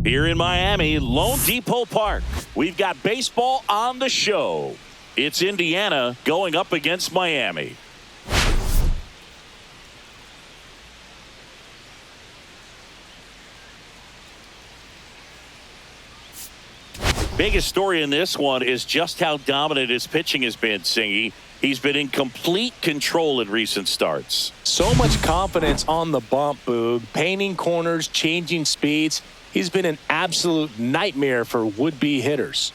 Here in Miami, Lone Depot Park, we've got baseball on the show. It's Indiana going up against Miami. Biggest story in this one is just how dominant his pitching has been, Singy. He's been in complete control in recent starts. So much confidence on the bump, Boog. Painting corners, changing speeds. He's been an absolute nightmare for would-be hitters.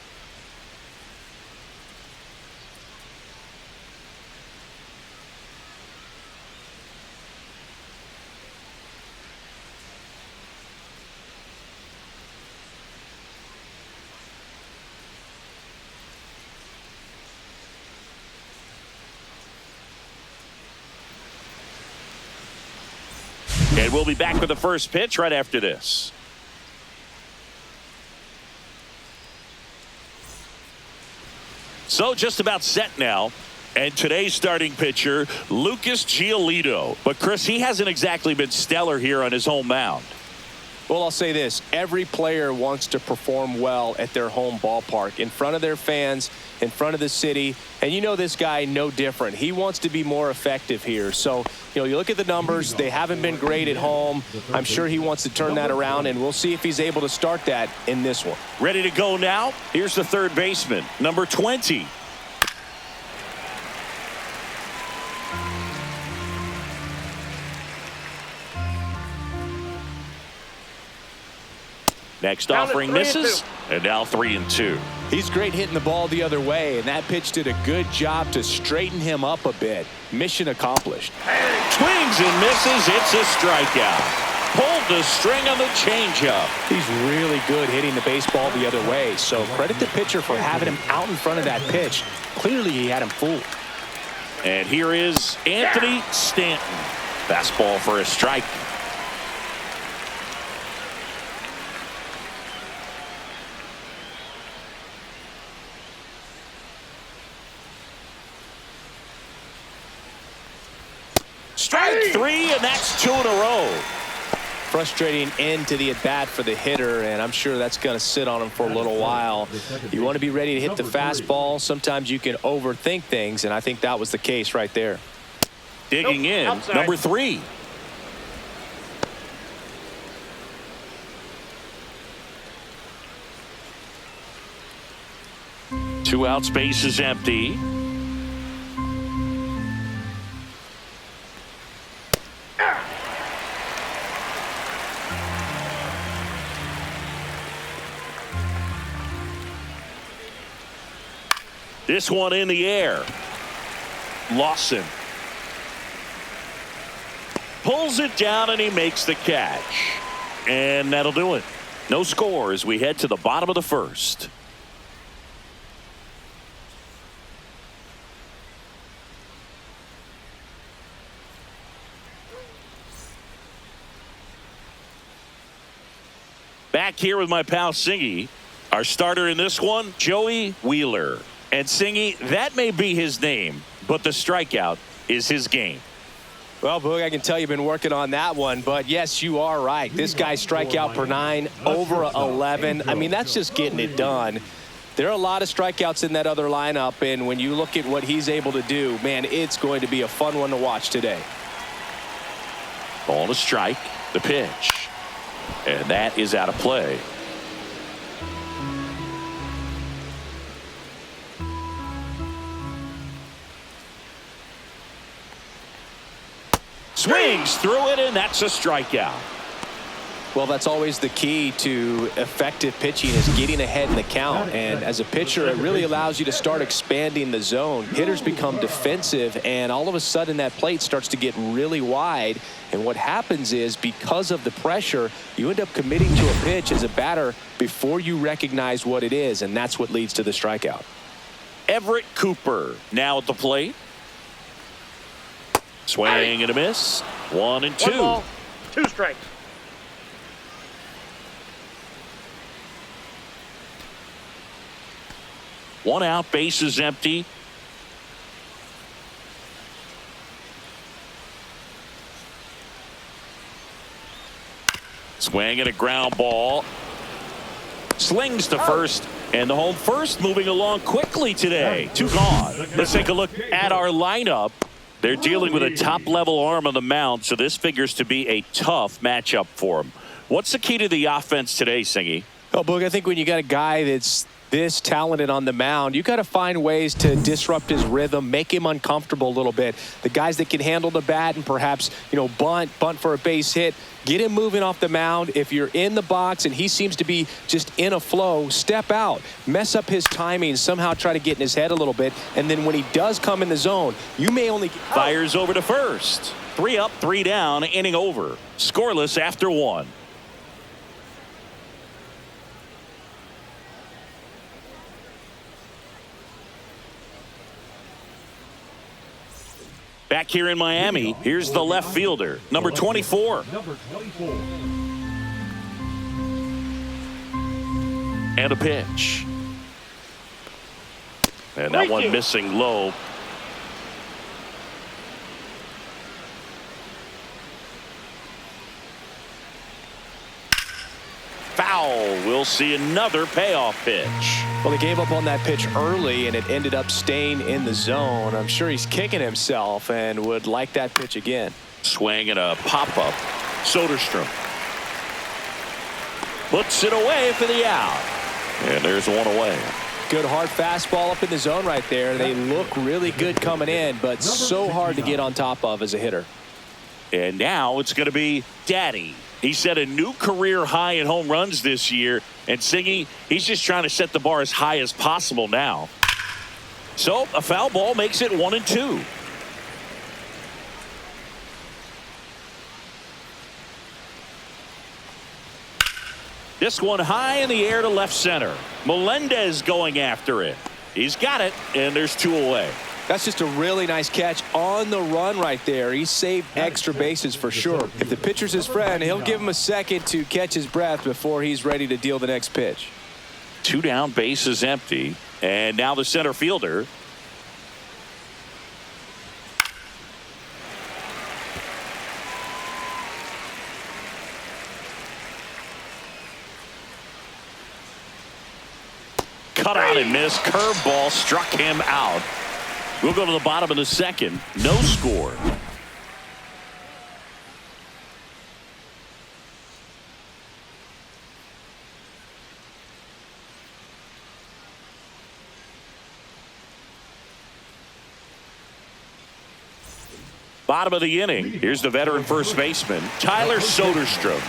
And we'll be back with the first pitch right after this. So just about set now. And today's starting pitcher, Lucas Giolito. But, Chris, he hasn't exactly been stellar here on his home mound. Well, I'll say this. Every player wants to perform well at their home ballpark, in front of their fans, in front of the city. And you know this guy no different. He wants to be more effective here. So, you look at the numbers. They haven't been great at home. I'm sure he wants to turn that around, and we'll see if he's able to start that in this one. Ready to go now? Here's the third baseman, number 20. Next offering misses, and now 3-2. He's great hitting the ball the other way, and that pitch did a good job to straighten him up a bit. Mission accomplished. Swings and misses. It's a strikeout. Pulled the string on the changeup. He's really good hitting the baseball the other way, so credit the pitcher for having him out in front of that pitch. Clearly, he had him fooled. And here is Anthony Stanton. Fastball for a strike. Strike 3, and that's 2 in a row. Frustrating end to the at-bat for the hitter, and I'm sure that's going to sit on him for a little while. You want to be ready to hit the fastball. Sometimes you can overthink things, and I think that was the case right there. Digging in, outside. Number 3. Two outs, base is empty. This one in the air. Lawson pulls it down, and he makes the catch. And that'll do it. No score as we head to the bottom of the first. Back here with my pal Singy. Our starter in this one, Joey Wheeler. And Singy, that may be his name, but the strikeout is his game. Well, Boog, I can tell you've been working on that one, but yes, you are right. This guy's strikeout per 9, over 11. I mean, that's just getting it done. There are a lot of strikeouts in that other lineup, and when you look at what he's able to do, man, it's going to be a fun one to watch today. Ball to strike, the pitch. And that is out of play. Swings through it, and that's a strikeout. Well, that's always the key to effective pitching, is getting ahead in the count. And as a pitcher, it really allows you to start expanding the zone. Hitters become defensive, and all of a sudden that plate starts to get really wide. And what happens is, because of the pressure, you end up committing to a pitch as a batter before you recognize what it is, and that's what leads to the strikeout. Everett Cooper now at the plate. Swing and a miss. 1-2. 1 ball, 2 strikes. One out, base is empty. Swing and a ground ball. Slings to first, and the home first moving along quickly today. 2 gone. Let's take a look at our lineup. They're dealing with a top-level arm on the mound, so this figures to be a tough matchup for them. What's the key to the offense today, Singy? Oh, Boog, I think when you got a guy that's this talented on the mound, you got to find ways to disrupt his rhythm, make him uncomfortable a little bit. The guys that can handle the bat and perhaps, bunt for a base hit, get him moving off the mound. If you're in the box and he seems to be just in a flow, step out, mess up his timing, somehow try to get in his head a little bit. And then when he does come in the zone, you may only fires over to first. 3 up, 3 down, inning over. Scoreless after 1. Back here in Miami, here's the left fielder, number 24. And a pitch. And that one missing low. Foul. We'll see another payoff pitch. Well, he gave up on that pitch early, and it ended up staying in the zone. I'm sure he's kicking himself and would like that pitch again. Swing and a pop-up. Soderstrom puts it away for the out. And there's one away. Good hard fastball up in the zone right there. They look really good coming in, but so hard to get on top of as a hitter. And now it's going to be Daddy. He set a new career high in home runs this year. And Singy, he's just trying to set the bar as high as possible now. So a foul ball makes it 1-2. This one high in the air to left center. Melendez going after it. He's got it, and there's 2 away. That's just a really nice catch on the run right there. He saved extra bases for sure. If the pitcher's his friend, he'll give him a second to catch his breath before he's ready to deal the next pitch. 2 down, bases empty. And now the center fielder. Cut out and missed. Curveball struck him out. We'll go to the bottom of the second. No score. Bottom of the inning. Here's the veteran first baseman, Tyler Soderstrom.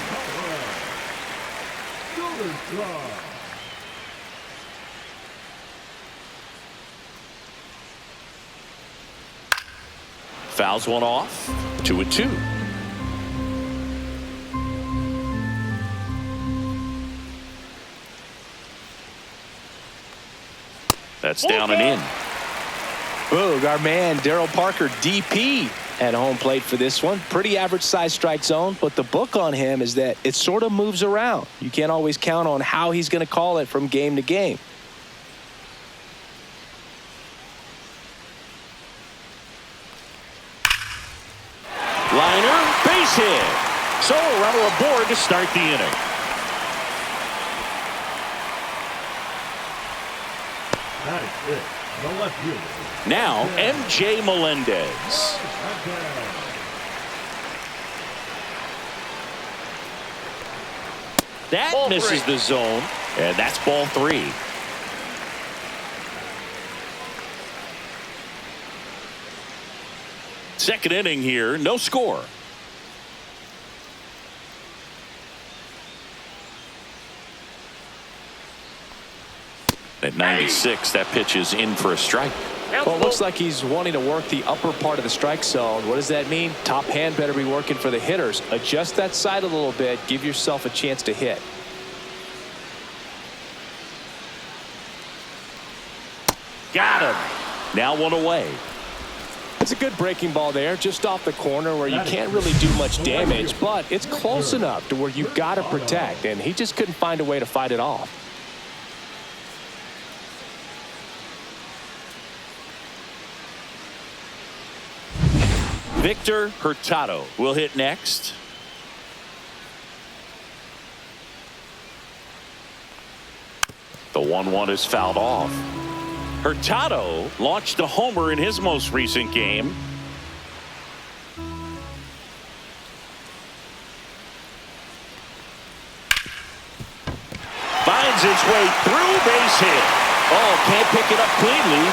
Fouls one off. 2-2. That's down and in. Boog, our man Darryl Parker, DP, at home plate for this one. Pretty average size strike zone, but the book on him is that it sort of moves around. You can't always count on how he's going to call it from game to game. Liner, base hit. So a runner aboard to start the inning. That is it. The left fielder. Now MJ Melendez. That Ball misses 3. the zone, and that's ball 3. Second inning here, no score. At 96, that pitch is in for a strike. Well, it looks like he's wanting to work the upper part of the strike zone. What does that mean? Top hand better be working for the hitters. Adjust that side a little bit. Give yourself a chance to hit. Got him. Now one away. It's a good breaking ball there, just off the corner where you can't really do much damage, but it's close enough to where you've got to protect, and he just couldn't find a way to fight it off. Victor Hurtado will hit next. The 1-1 is fouled off. Hurtado launched a homer in his most recent game. Finds its way through, base hit. Oh, can't pick it up cleanly.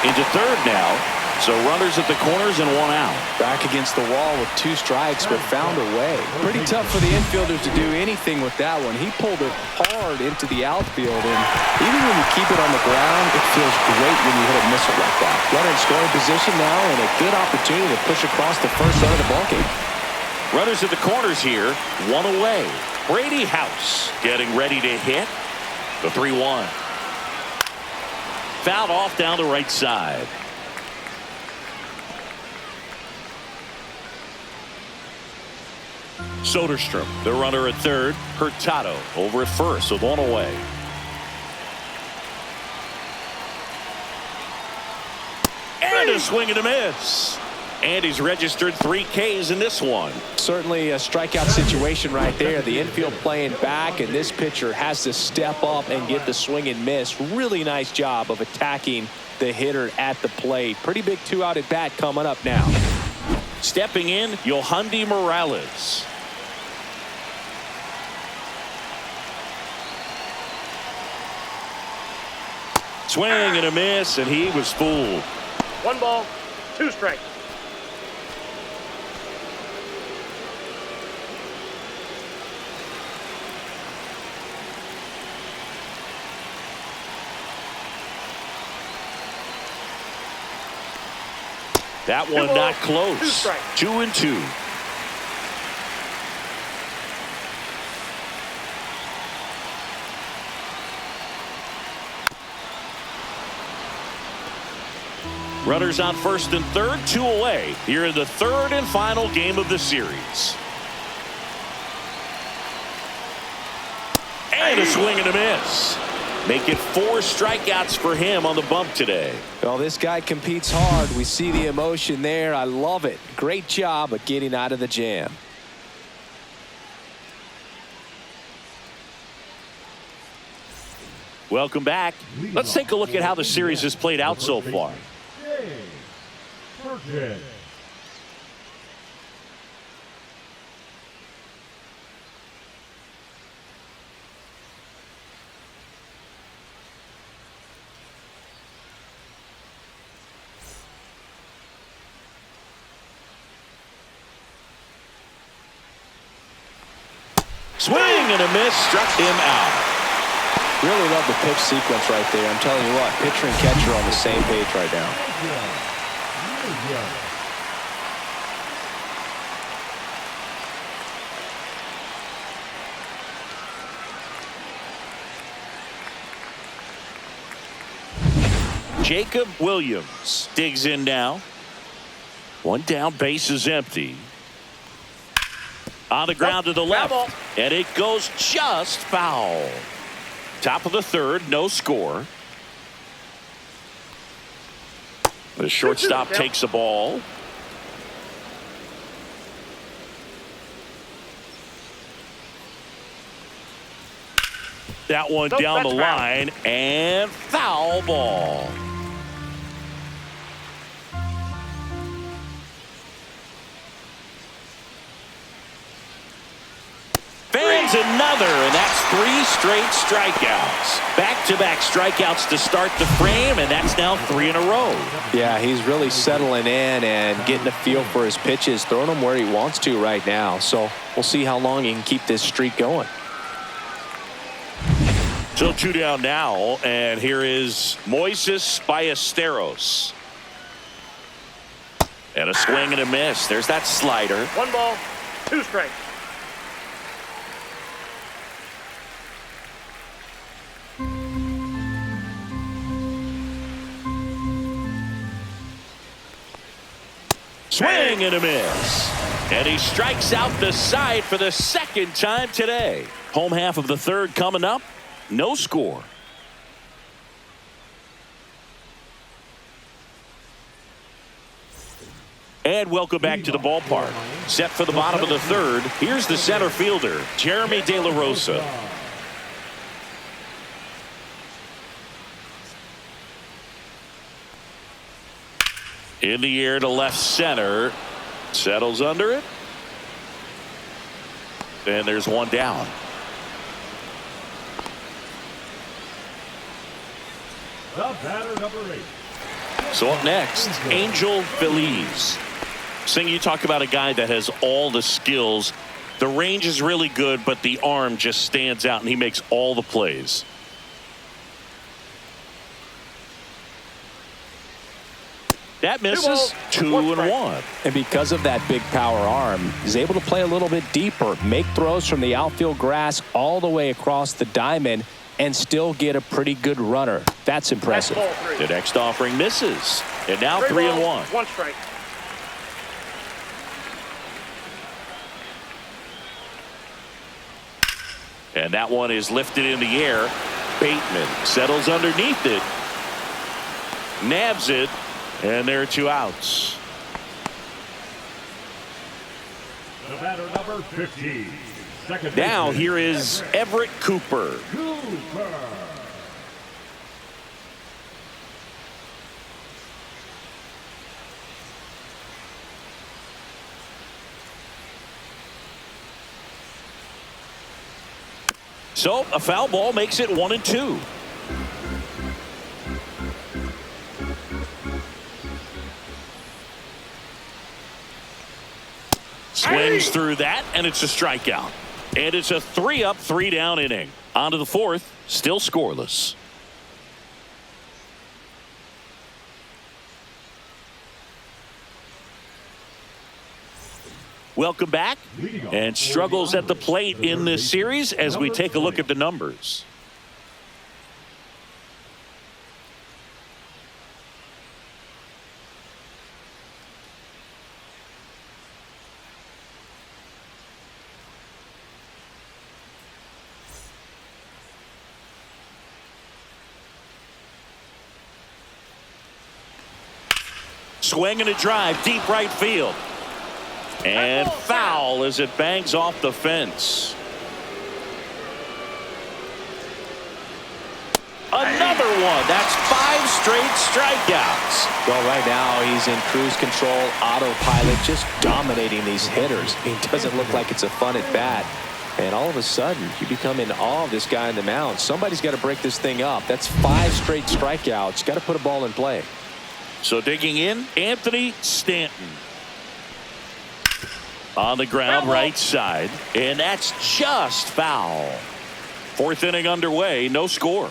Into third now. So runners at the corners and 1 out. Back against the wall with 2 strikes, but found a way. Pretty tough for the infielders to do anything with that one. He pulled it hard into the outfield, and even when you keep it on the ground, it feels great when you hit a missile like that. Runner in scoring position now, and a good opportunity to push across the first side of the ballgame. Runners at the corners here, 1 away. Brady House getting ready to hit. The 3-1. Fouled off down the right side. Soderstrom, the runner at third. Hurtado over at first with 1 away. And a swing and a miss. And he's registered 3 Ks in this one. Certainly a strikeout situation right there. The infield playing back, and this pitcher has to step up and get the swing and miss. Really nice job of attacking the hitter at the plate. Pretty big 2-out at bat coming up now. Stepping in, Yohandy Morales. Swing and a miss, and he was fooled. 1 ball, 2 strikes. That one not close. 2-2. Runners on first and third, 2 away. Here in the third and final game of the series. And a swing and a miss. Make it 4 strikeouts for him on the bump today. Well, this guy competes hard. We see the emotion there. I love it. Great job of getting out of the jam. Welcome back. Let's take a look at how the series has played out so far. Swing and a miss, struck him out. Really love the pitch sequence right there. I'm telling you what, pitcher and catcher on the same page right now. Jacob Williams digs in now. 1 down, base is empty. On the ground to the left, and it goes just foul. Top of the third, no score. The shortstop takes the ball. That one down the line, and foul ball. Fans another, and that's 3 straight strikeouts. Back-to-back strikeouts to start the frame, and that's now 3 in a row. Yeah, he's really settling in and getting a feel for his pitches, throwing them where he wants to right now. So we'll see how long he can keep this streak going. So 2 down now, and here is Moises Ballesteros. And a swing and a miss. There's that slider. 1 ball, 2 strikes. Swing and a miss. And he strikes out the side for the second time today. Home half of the third coming up. No score. And welcome back to the ballpark. Set for the bottom of the third. Here's the center fielder, Jeremy De La Rosa. In the air to left center. Settles under it. And there's one down. The batter, number 8. So up next, Angel Feliz. Sing, you talk about a guy that has all the skills. The range is really good, but the arm just stands out, and he makes all the plays. That misses 2-1. And because of that big power arm, he's able to play a little bit deeper, make throws from the outfield grass all the way across the diamond, and still get a pretty good runner. That's impressive. The next offering misses. And now 3-1. 1 strike. And that one is lifted in the air. Bateman settles underneath it. Nabs it. And there are 2 outs. The batter, number 15. Second Now baseman, here is Everett Cooper. Cooper. So a foul ball makes it 1-2. Swings through that, and it's a strikeout. And it's a 3-up, 3-down inning. On to the 4th, still scoreless. Welcome back. And struggles at the plate in this series as we take a look at the numbers. Swing and a drive, deep right field. And foul as it bangs off the fence. Another one. That's 5 straight strikeouts. Well, right now he's in cruise control, autopilot, just dominating these hitters. He doesn't look like it's a fun at bat. And all of a sudden, you become in awe of this guy on the mound. Somebody's got to break this thing up. That's 5 straight strikeouts. Got to put a ball in play. So digging in, Anthony Stanton. On the ground, right side. And that's just foul. 4th inning underway, no score.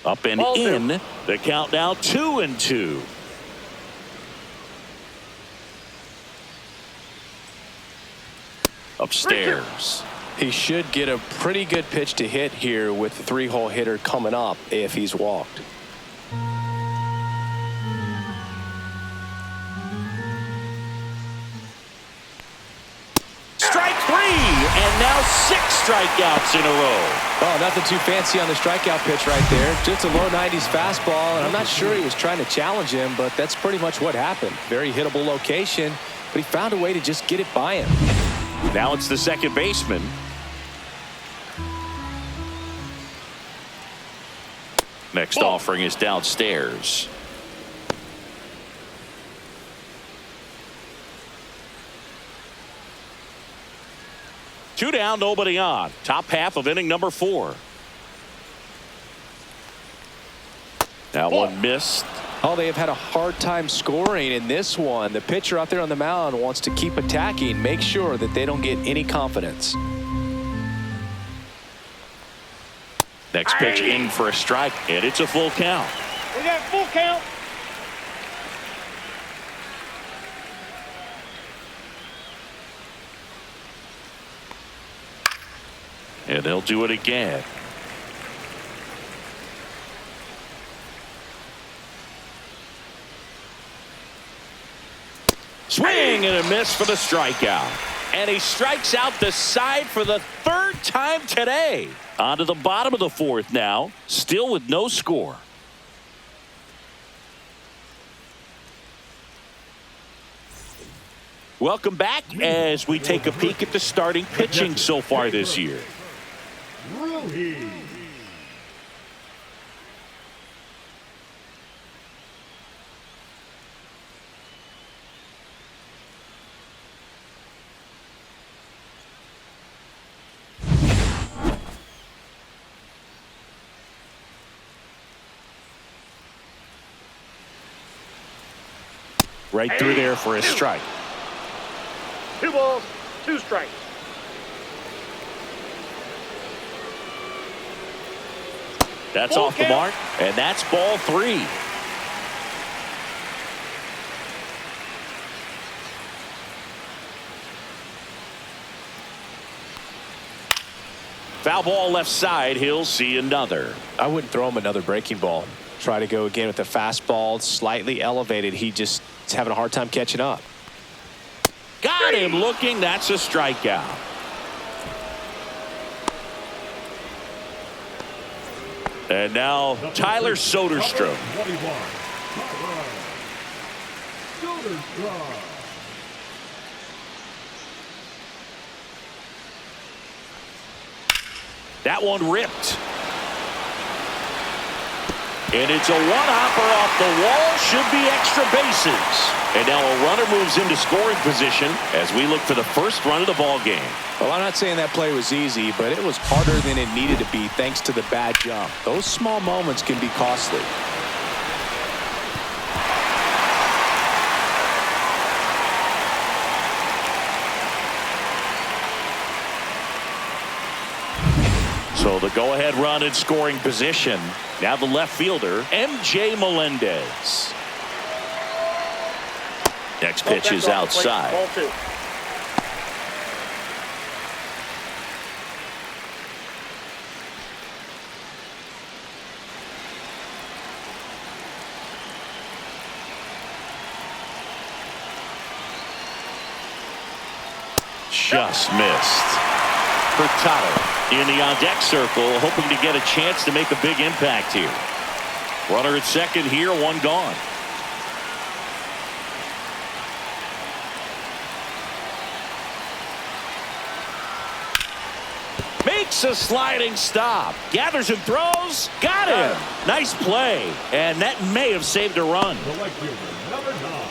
Up and in. The count now 2-2. Upstairs. He should get a pretty good pitch to hit here with the 3-hole hitter coming up if he's walked. Strike 3, and now 6 strikeouts in a row. Oh, nothing too fancy on the strikeout pitch right there. Just a low 90s fastball, and I'm not sure he was trying to challenge him, but that's pretty much what happened. Very hittable location, but he found a way to just get it by him. Now it's the second baseman. Next offering is downstairs. Two down, nobody on. Top half of inning number 4. That one missed. Oh, they have had a hard time scoring in this one. The pitcher out there on the mound wants to keep attacking, make sure that they don't get any confidence. Next pitch in for a strike, and it's a full count. We got full count. And they'll do it again. Swing and a miss for the strikeout. And he strikes out the side for the 3rd time today. On to the bottom of the 4th now, still with no score. Welcome back as we take a peek at the starting pitching so far this year. Right through there for a strike. 2 balls, 2 strikes. That's Full off the count. mark, and that's ball 3. Foul ball left side. He'll see another. I wouldn't throw him another breaking ball. Try to go again with the fastball, slightly elevated. He just is having a hard time catching up. Got him looking. That's a strikeout. And now Tyler Soderstrom. 21. Soderstrom. That one ripped. And it's a one-hopper off the wall. Should be extra bases. And now a runner moves into scoring position as we look for the first run of the ball game. Well, I'm not saying that play was easy, but it was harder than it needed to be thanks to the bad jump. Those small moments can be costly. So the go-ahead run in scoring position. Now the left fielder, M.J. Melendez. Next pitch is outside. Ball 2. Just missed. Hurtado in the on-deck circle, hoping to get a chance to make a big impact here. Runner at second here, one gone. Makes a sliding stop. Gathers and throws. Got him. Nice play. And that may have saved a run. The right fielder, number 9,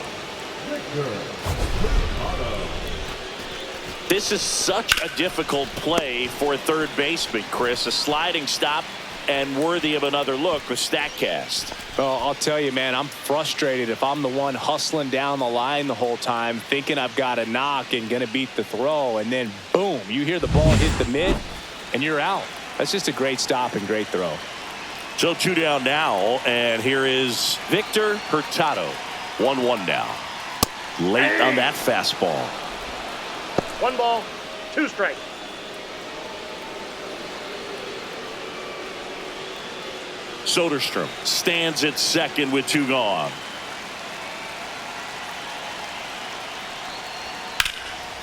Victor. This is such a difficult play for a third baseman, Chris. A sliding stop and worthy of another look with StatCast. Well, I'll tell you, man, I'm frustrated if I'm the one hustling down the line the whole time, thinking I've got a knock and going to beat the throw, and then, boom, you hear the ball hit the mid, and you're out. That's just a great stop and great throw. So 2 down now, and here is Victor Hurtado. 1-1 now. Late on that fastball. 1 ball, 2 strikes. Soderstrom stands at second with 2 gone.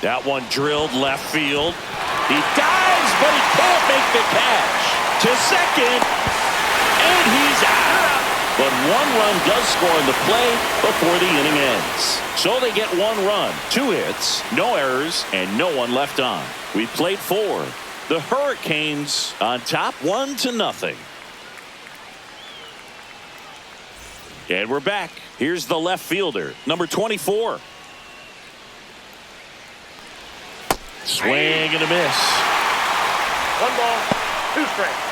That one drilled left field. He dives, but he can't make the catch. To second, and he's out. But 1 run does score in the play before the inning ends. So they get 1 run, 2 hits, no errors, and no one left on. We played 4. The Hurricanes on top 1-0. And we're back. Here's the left fielder, number 24. Swing and a miss. 1 ball, 2 strikes.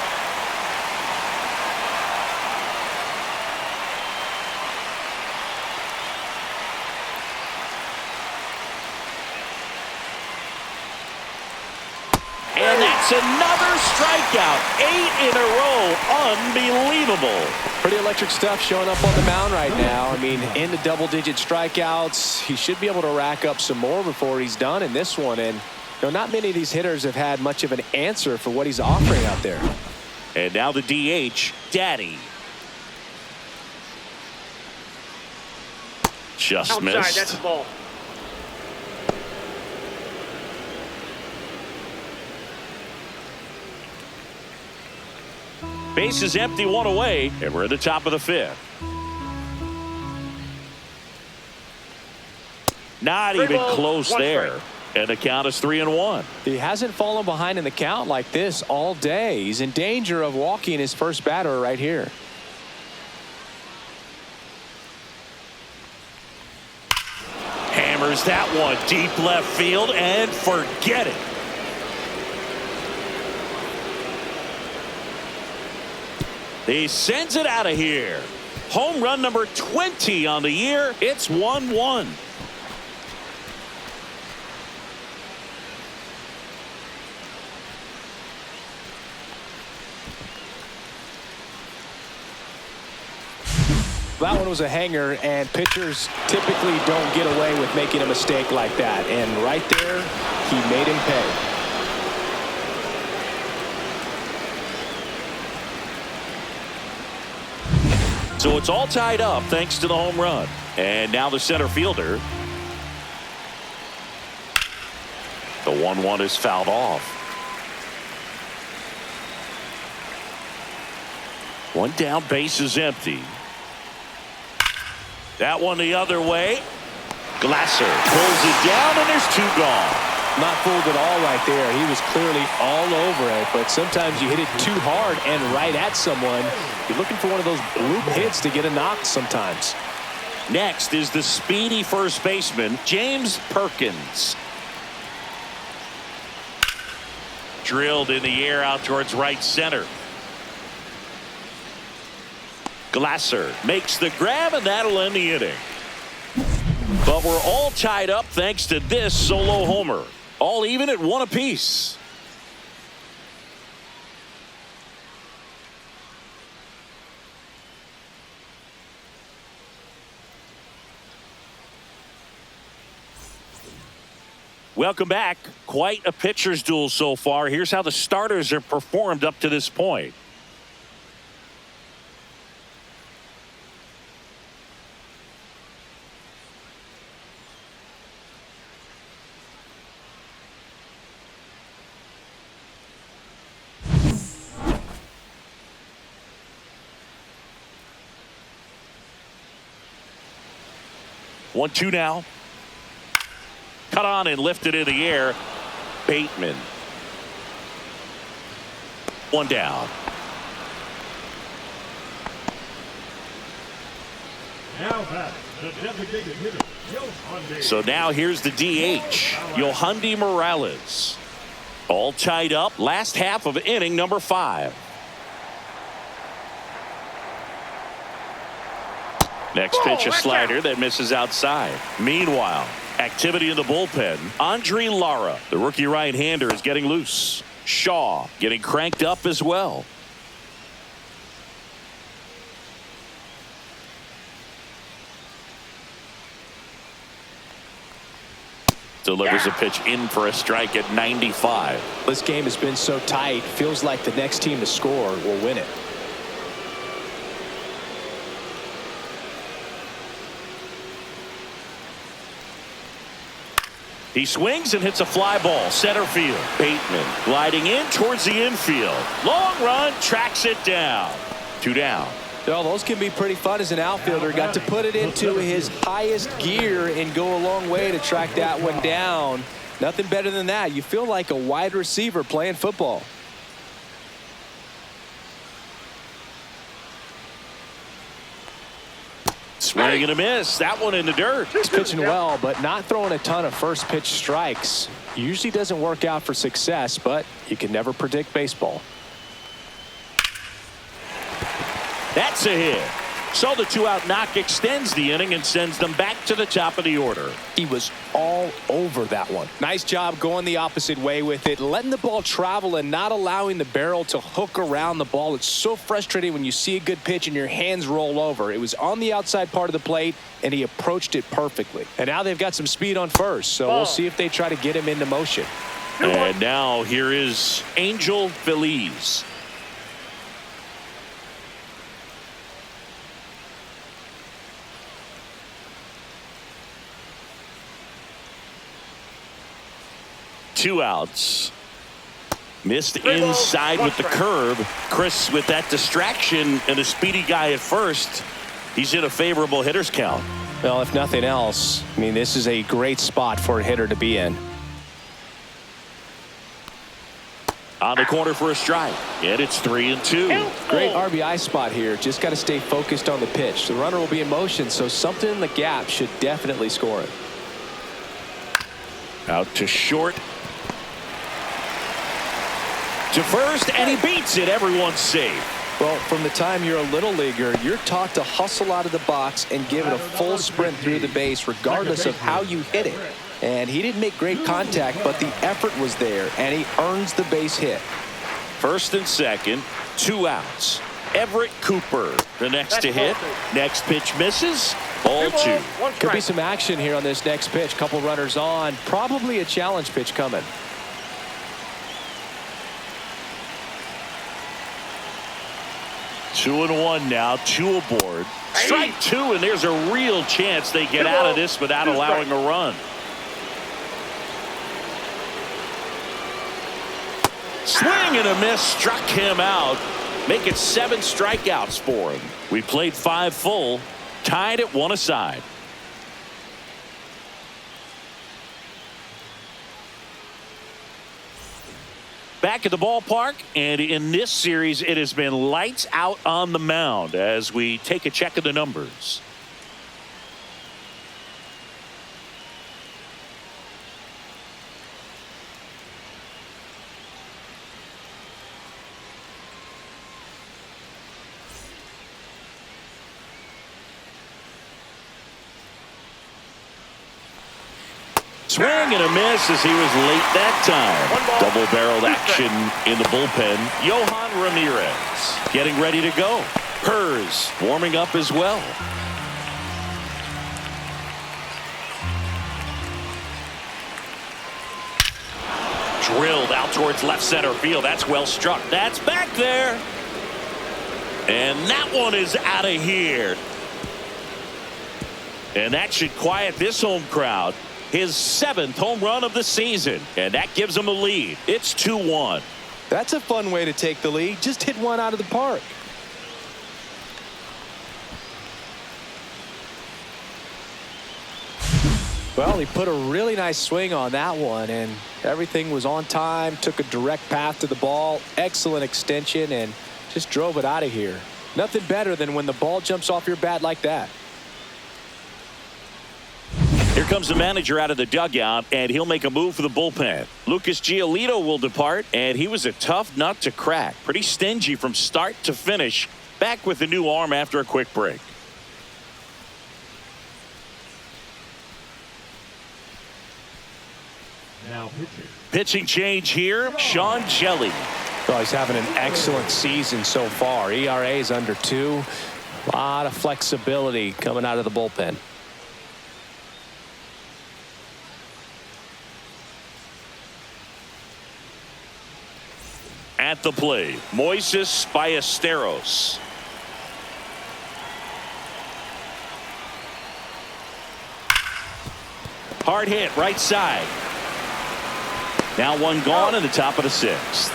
And that's another strikeout. 8 in a row. Unbelievable. Pretty electric stuff showing up on the mound right now. I mean, into double-digit strikeouts. He should be able to rack up some more before he's done in this one. And not many of these hitters have had much of an answer for what he's offering out there. And now the DH, Daddy. Just Outside, missed. that's the ball. Base is empty, 1 away, and we're at the top of the 5th. Not 3 even balls, close 1 there. strike. And the count is 3-1. He hasn't fallen behind in the count like this all day. He's in danger of walking his first batter right here. Hammers that one deep left field and forget it. He sends it out of here. Home run number 20 on the year. It's 1-1. That one was a hanger, and pitchers typically don't get away with making a mistake like that. And right there, he made him pay. So it's all tied up thanks to the home run. And now the center fielder. The 1-1 is fouled off. One down, base is empty. That one the other way. Glasser pulls it down, and there's 2 gone. Not fooled at all right there. He was clearly all over it, but sometimes you hit it too hard and right at someone. You're looking for one of those bloop hits to get a knock sometimes. Next is the speedy first baseman, James Perkins. Drilled in the air out towards right center. Glasser makes the grab, and that'll end the inning. But we're all tied up thanks to this solo homer. All even at 1 apiece. Welcome back. Quite a pitcher's duel so far. Here's how the starters have performed up to this point. One, 2 now. Cut on and lifted in the air. Bateman. 1 down. Now back, the designated hitter, Yohandi. So now here's the DH, Yohandi Morales. All tied up. Last half of inning number 5. Next pitch, a slider that misses outside. Meanwhile, activity in the bullpen. Andre Lara, the rookie right-hander, is getting loose. Shaw getting cranked up as well. Delivers a pitch in for a strike at 95. This game has been so tight. Feels like the next team to score will win it. He swings and hits a fly ball center field. Bateman gliding in towards the infield. Long run, tracks it down. 2 down. Well, those can be pretty fun as an outfielder. Got to put it into his highest gear and go a long way to track that one down. Nothing better than that. You feel like a wide receiver playing football. Swing and a miss. That one in the dirt. He's pitching well, but not throwing a ton of first pitch strikes. Usually doesn't work out for success, but you can never predict baseball. That's a hit. So the 2-out knock extends the inning and sends them back to the top of the order. He was all over that one. Nice job going the opposite way with it, letting the ball travel and not allowing the barrel to hook around the ball. It's so frustrating when you see a good pitch and your hands roll over. It was on the outside part of the plate, and he approached it perfectly. And now they've got some speed on first, so we'll see if they try to get him into motion. And now here is Angel Feliz. Two outs. Missed inside with the curve. Chris, with that distraction and a speedy guy at first, he's in a favorable hitter's count. Well, if nothing else, I mean, this is a great spot for a hitter to be in. On the corner for a strike. And it's 3-2. Great RBI spot here. Just got to stay focused on the pitch. The runner will be in motion, so something in the gap should definitely score it. Out to short. To first, and he beats it. Everyone's safe. Well, from the time you're a little leaguer, you're taught to hustle out of the box and give it a full sprint through the base regardless of how you hit it. And he didn't make great contact, but the effort was there, and he earns the base hit. First and second, 2 outs. Everett Cooper, the next to hit. Next pitch misses. Ball 2. Could be some action here on this next pitch. Couple runners on. Probably a challenge pitch coming. Two and one now, 2 aboard. Strike 2, and there's a real chance they get out of this without allowing a run. Swing and a miss, struck him out. Make it 7 strikeouts for him. We played 5 full, tied at 1 aside. Back at the ballpark, and in this series it has been lights out on the mound as we take a check of the numbers. Swing and a miss as he was late that time. Double-barreled action in the bullpen. Yohan Ramirez getting ready to go. Hers warming up as well. Drilled out towards left center field. That's well struck. That's back there. And that one is out of here. And that should quiet this home crowd. His 7th home run of the season, and that gives him a lead. It's 2-1. That's a fun way to take the lead. Just hit one out of the park. Well, he put a really nice swing on that one, and everything was on time. Took a direct path to the ball. Excellent extension, and just drove it out of here. Nothing better than when the ball jumps off your bat like that. Here comes the manager out of the dugout, and he'll make a move for the bullpen. Lucas Giolito will depart, and he was a tough nut to crack. Pretty stingy from start to finish. Back with the new arm after a quick break. Now pitching. Pitching change here, Sean Jelly. Well, he's having an excellent season so far. ERA is under 2. A lot of flexibility coming out of the bullpen. At the plate, Moises Ballesteros. Hard hit, right side. Now one gone in the top of the 6th.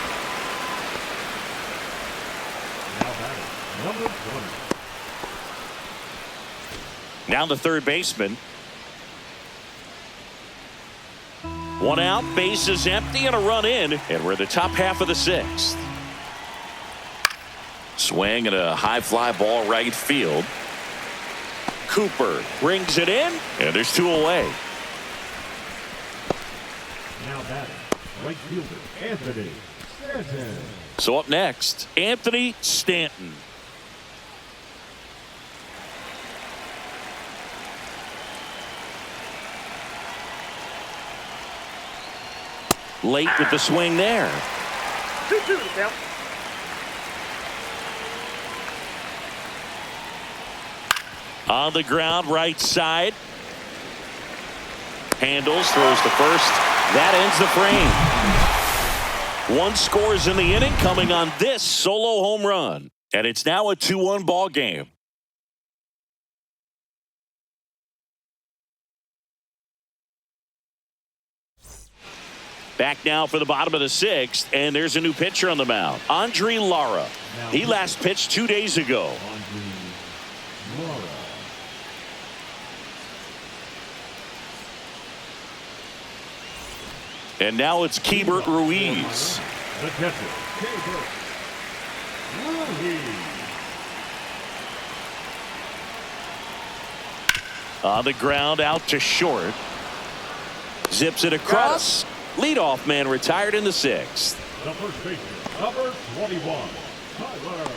Now batting, number 20. Now the third baseman. 1 out, bases empty, and a run in, and we're in the top half of the 6th. Swing and a high fly ball right field. Cooper brings it in, and there's 2 away. Now batting, right fielder Anthony Stanton. So up next, Anthony Stanton. Late with the swing there. 2-2 count. On the ground, right side. Handles, throws to first. That ends the frame. 1 scores in the inning coming on this solo home run. And it's now a 2-1 ball game. Back now for the bottom of the 6th, and there's a new pitcher on the mound. Andre Lara. He last pitched 2 days ago. And now it's Keibert Ruiz. The catcher, Keibert Ruiz. On the ground, out to short. Zips it across. Leadoff man retired in the 6th. The first baseman, number 21, Tyler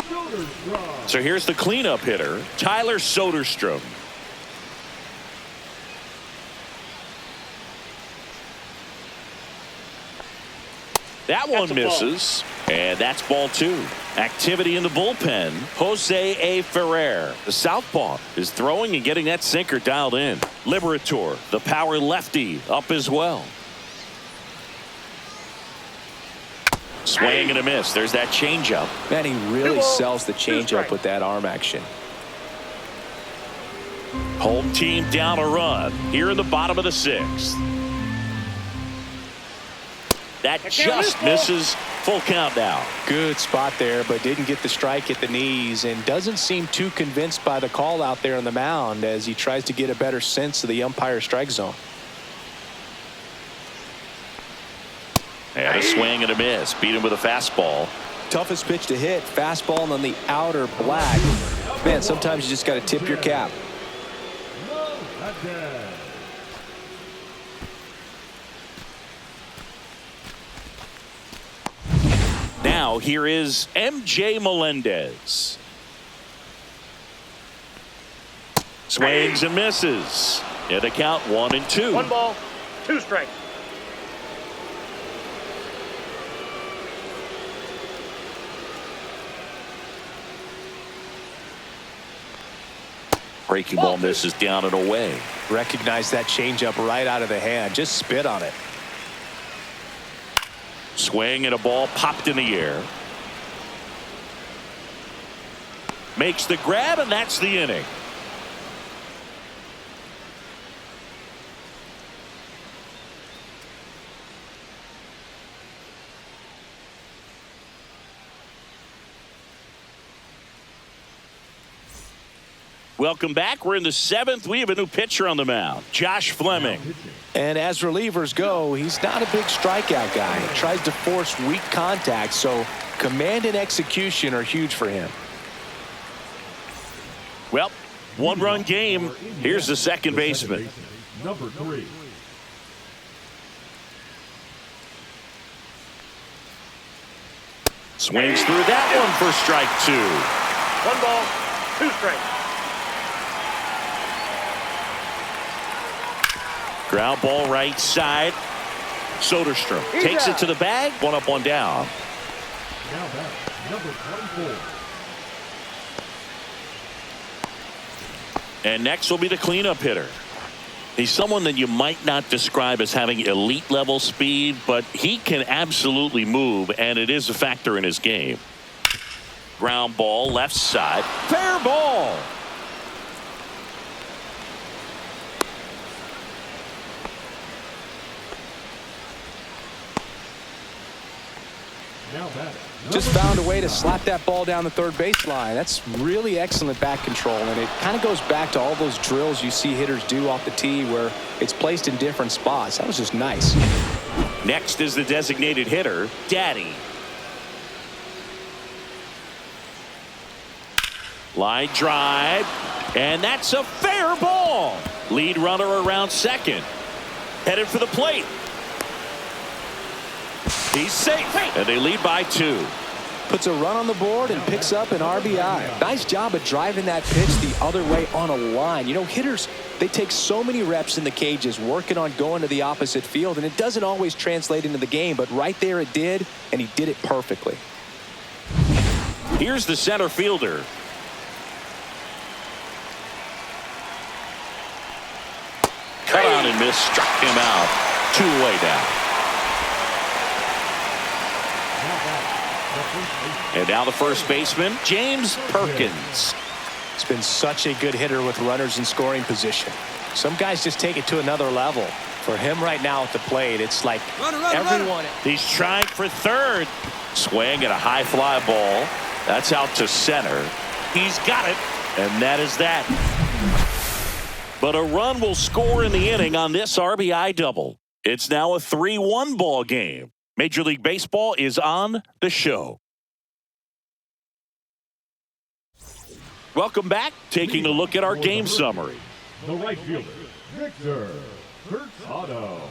Soderstrom. So here's the cleanup hitter, Tyler Soderstrom. That one misses, and that's ball 2. Activity in the bullpen. Jose A. Ferrer, the southpaw, is throwing and getting that sinker dialed in. Liberator, the power lefty, up as well. Swing and a miss. There's that changeup. Man, he really sells the changeup with that arm action. Home team down a run here in the bottom of the 6th. That just misses. Full count now. Good spot there, but didn't get the strike at the knees and doesn't seem too convinced by the call out there on the mound as he tries to get a better sense of the umpire strike zone. And a swing and a miss. Beat him with a fastball. Toughest pitch to hit. Fastball on the outer black. Man, sometimes you just got to tip your cap. Now here is MJ Melendez. Swings and misses. And the count 1-2. 1 ball, 2 strikes. Breaking ball misses down and away. Recognize that changeup right out of the hand. Just spit on it. Swing and a ball popped in the air. Makes the grab, and that's the inning. Welcome back. We're in the 7th. We have a new pitcher on the mound, Josh Fleming. And as relievers go, he's not a big strikeout guy. He tries to force weak contact, so command and execution are huge for him. Well, 1-run game. Here's the second baseman. Number 3. Swings through that one for strike 2. 1 ball, 2 strikes. Ground ball right side. Soderstrom takes it to the bag. 1 up, 1 down. Now back, number 24. And next will be the cleanup hitter. He's someone that you might not describe as having elite level speed, but he can absolutely move, and it is a factor in his game. Ground ball left side. Fair ball. Just found a way to slap that ball down the third baseline. That's really excellent back control, and it kind of goes back to all those drills you see hitters do off the tee where it's placed in different spots. That was just nice. Next is the designated hitter, Daddy. Line drive, and that's a fair ball. Lead runner around second. Headed for the plate. He's safe, and they lead by 2. Puts a run on the board and picks up an RBI. Nice job of driving that pitch the other way on a line. You know, hitters, they take so many reps in the cages working on going to the opposite field, and it doesn't always translate into the game, but right there it did, and he did it perfectly. Here's the center fielder. Cut on and miss, struck him out. 2 away now. And now the first baseman, James Perkins. He's been such a good hitter with runners in scoring position. Some guys just take it to another level. For him right now at the plate, it's like everyone. He's trying for third. Swing at a high fly ball. That's out to center. He's got it, and that is that. But a run will score in the inning on this RBI double. It's now a 3-1 ball game. Major League Baseball is on the show. Welcome back. Taking a look at our game summary. The right fielder, Victor Hurtado.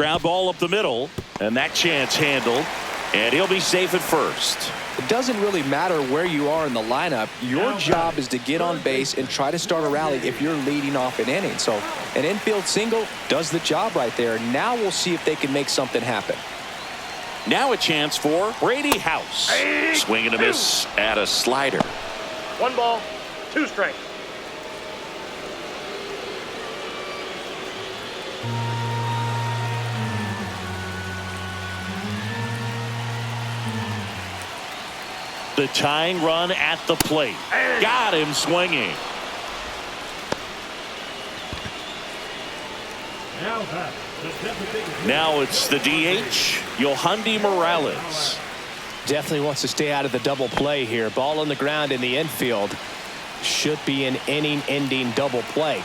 Ground ball up the middle, and that chance handled, and he'll be safe at first. It doesn't really matter where you are in the lineup. Your job is to get on base and try to start a rally if you're leading off an inning. So an infield single does the job right there. Now we'll see if they can make something happen. Now a chance for Brady House. Swing and a miss at a slider. 1 ball, 2 strikes. The tying run at the plate. Got him swinging. Now it's the DH, Yohandy Morales. Definitely wants to stay out of the double play here. Ball on the ground in the infield. Should be an inning-ending double play.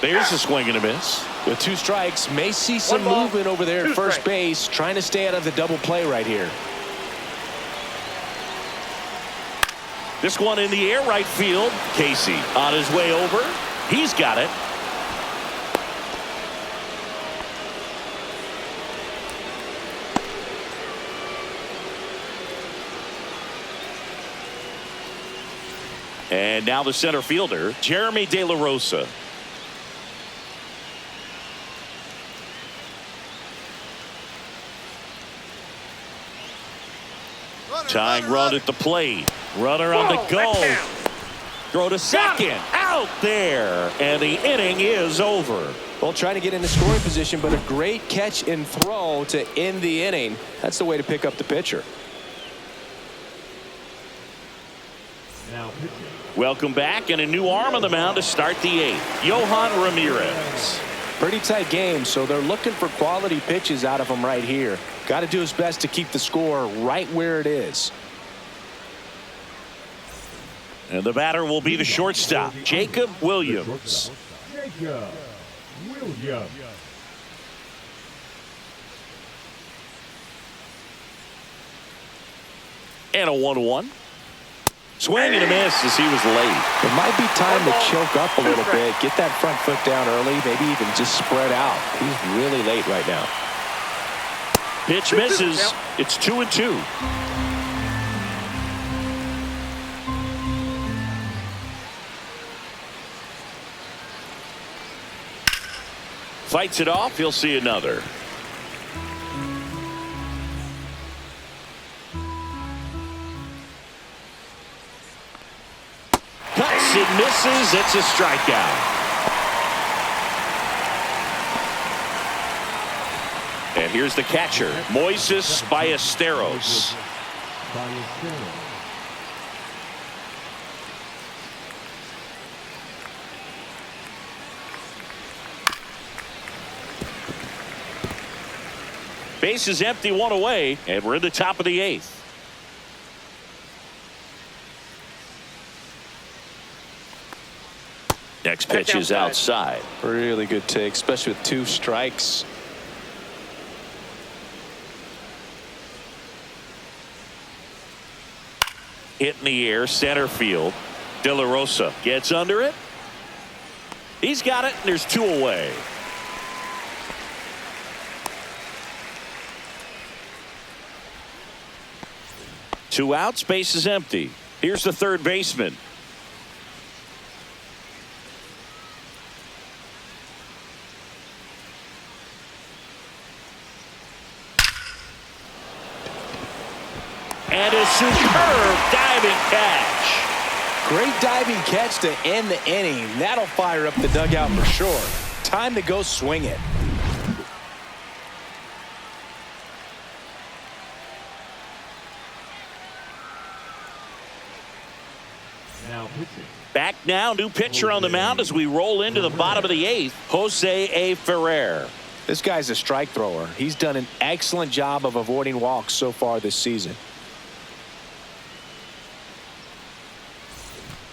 There's a swing and a miss. With 2 strikes, may see some movement over there at first base, trying to stay out of the double play right here. This one in the air, right field. Casey on his way over. He's got it. And now the center fielder, Jeremy De La Rosa. Tying run at the plate. Runner on the go. Throw to second. Out there. And the inning is over. Well, trying to get into scoring position, but a great catch and throw to end the inning. That's the way to pick up the pitcher. Welcome back, and a new arm on the mound to start the 8th. Johan Ramirez. Pretty tight game, so they're looking for quality pitches out of him right here. Got to do his best to keep the score right where it is. And the batter will be the shortstop, Jacob Williams. Jacob Williams. And a 1-1. Swing and a miss as he was late. It might be time to choke up a little bit, get that front foot down early, maybe even just spread out. He's really late right now. Pitch misses. It's 2-2. Fights it off. He'll see another. Cuts and misses. It's a strikeout. And here's the catcher, Moises Ballesteros. Base is empty, 1 away, and we're in the top of the 8th. Next pitch is outside. Really good take, especially with 2 strikes. Hit in the air, center field. De La Rosa gets under it. He's got it, and there's 2 away. Two outs, base is empty. Here's the third baseman. And a superb diving catch. Great diving catch to end the inning. That'll fire up the dugout for sure. Time to go swing it. Back now, new pitcher on the mound as we roll into the bottom of the 8th, Jose A. Ferrer. This guy's a strike thrower. He's done an excellent job of avoiding walks so far this season.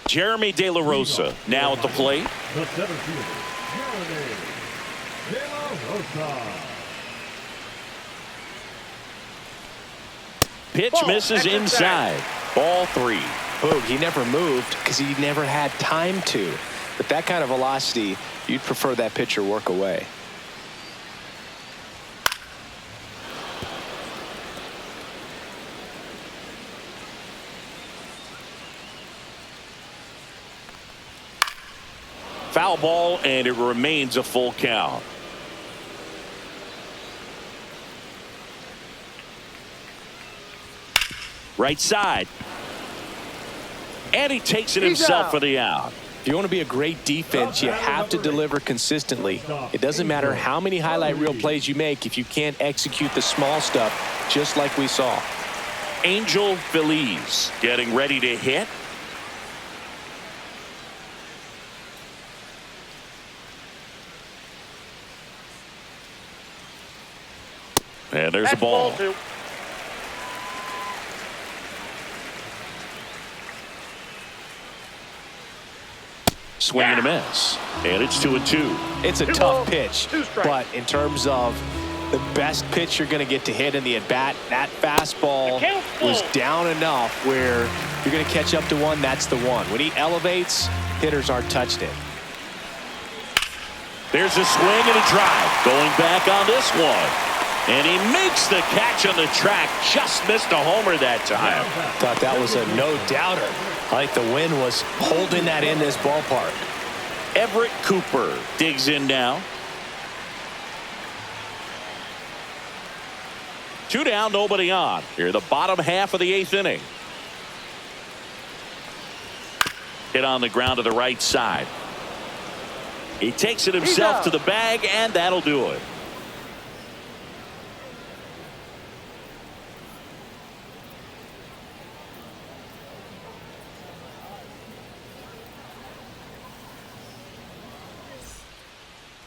Jeremy De La Rosa now at the plate. The center fielder, Jeremy De La Rosa. Pitch misses inside. Ball 3. Boog, he never moved because he never had time to. With that kind of velocity, you'd prefer that pitcher work away. Foul ball, and it remains a full count. Right side. And he takes it himself for the out. If you want to be a great defense, you have to deliver consistently. It doesn't matter how many highlight reel plays you make if you can't execute the small stuff, just like we saw. Angel Feliz getting ready to hit. And there's the ball. Swing and a miss. And it's 2-2. It's a tough pitch, but in terms of the best pitch you're going to get to hit in the at-bat, that fastball was down enough where you're going to catch up to one, that's the one. When he elevates, hitters aren't touched it. There's a swing and a drive. Going back on this one. And he makes the catch on the track. Just missed a homer that time. Thought that was a no-doubter. I think the wind was holding that in this ballpark. Everett Cooper digs in now. 2 down, nobody on. Here, the bottom half of the 8th inning. Hit on the ground to the right side. He takes it himself to the bag, and that'll do it.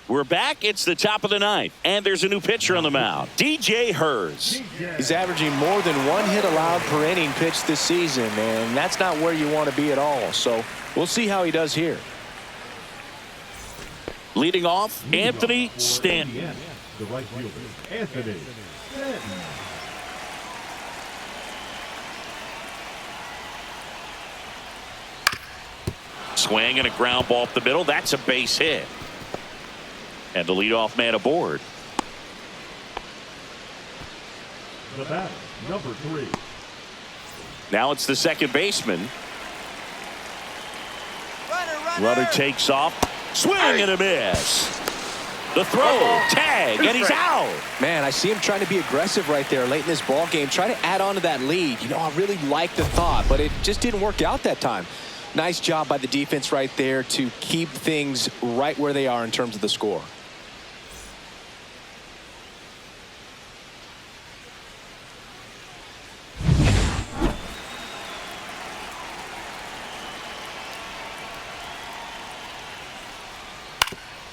We're back. It's the top of the 9th, and there's a new pitcher on the mound, DJ Hers. He's averaging more than 1 hit allowed per inning pitched this season, and that's not where you want to be at all. So we'll see how he does here. Leading off, Anthony Stanton. The right fielder, Anthony Stanton. Swing and a ground ball up the middle. That's a base hit. And the leadoff man aboard. The batter, number 3. Now it's the second baseman. Runner takes off. Swing and a miss. The throw, tag, and he's out. Man, I see him trying to be aggressive right there late in this ball game. Try to add on to that lead. You know, I really like the thought, but it just didn't work out that time. Nice job by the defense right there to keep things right where they are in terms of the score.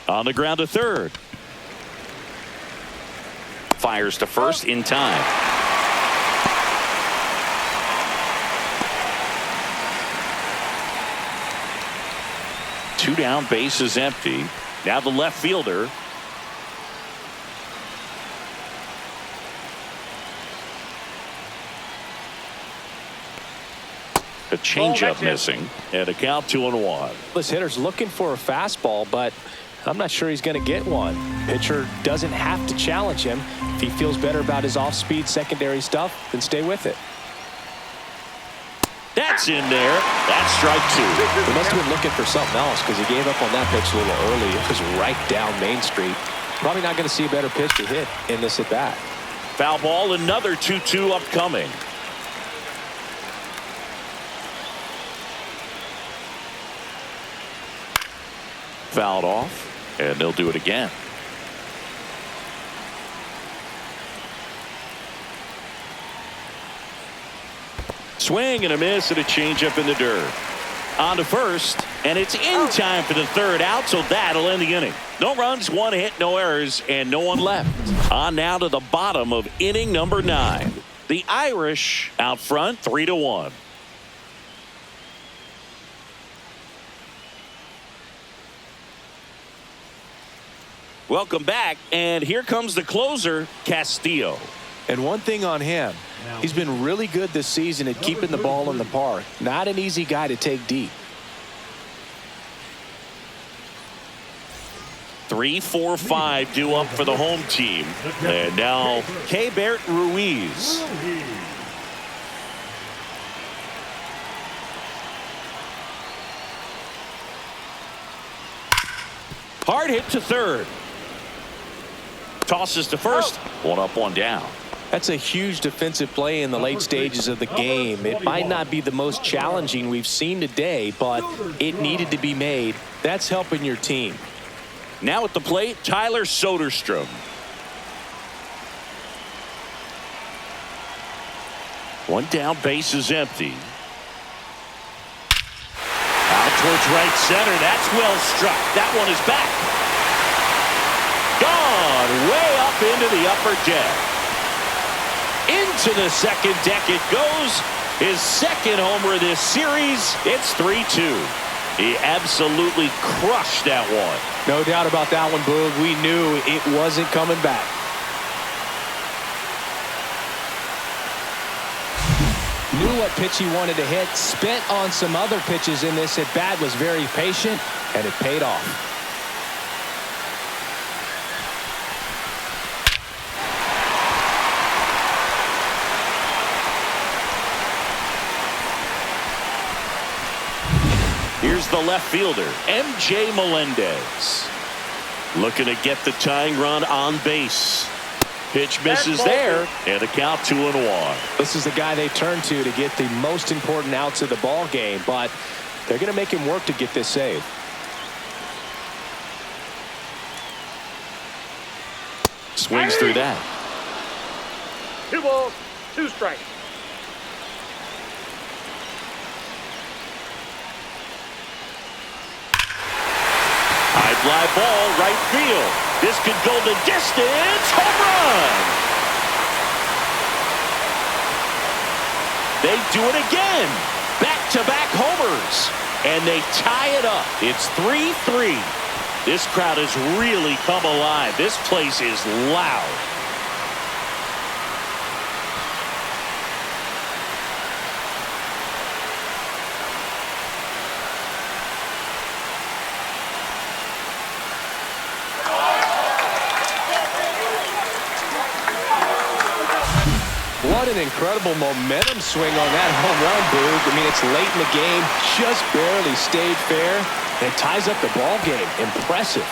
On the ground to third. Fires to first in time. Two down, base is empty. Now the left fielder. A changeup missing, and a count 2-1. This hitter's looking for a fastball, but I'm not sure he's going to get one. Pitcher doesn't have to challenge him. If he feels better about his off-speed secondary stuff, then stay with it. That's in there. That's strike 2. He must have been looking for something else because he gave up on that pitch a little early. It was right down Main Street. Probably not going to see a better pitch to hit in this at-bat. Foul ball, another 2-2 upcoming. Fouled off, and they'll do it again. Swing and a miss and a changeup in the dirt. On to first, and it's in time for the third out, so that'll end the inning. No runs, 1 hit, no errors, and no one left. On now to the bottom of inning number 9. The Irish out front 3-1. Welcome back, and here comes the closer, Castillo. And one thing on him, he's been really good this season at keeping the ball in the park. Not an easy guy to take deep. 3, 4, 5 due up for the home team. And now Keibert Ruiz. Hard hit to third. Tosses to first. One up, one down. That's a huge defensive play in the late stages of the game. It might not be the most challenging we've seen today, but it needed to be made. That's helping your team. Now at the plate, Tyler Soderstrom. One down, base is empty. Out towards right center. That's well struck. That one is back. Gone way up into the upper deck. Into the second deck it goes. His second homer of this series. It's 3-2. He absolutely crushed that one. No doubt about that one, Boog. We knew it wasn't coming back. Knew what pitch he wanted to hit. Spent on some other pitches in this at bat. Was very patient, and it paid off. Here's the left fielder, MJ Melendez. Looking to get the tying run on base. Pitch misses there, and the count 2-1. This is the guy they turn to get the most important outs of the ball game, but they're going to make him work to get this save. Swings through that. 2 balls, 2 strikes. High fly ball, right field. This could go the distance. Home run. They do it again. Back-to-back homers. And they tie it up. It's 3-3. This crowd has really come alive. This place is loud. What an incredible momentum swing on that home run, Boog. I mean, it's late in the game, just barely stayed fair, and it ties up the ball game. Impressive.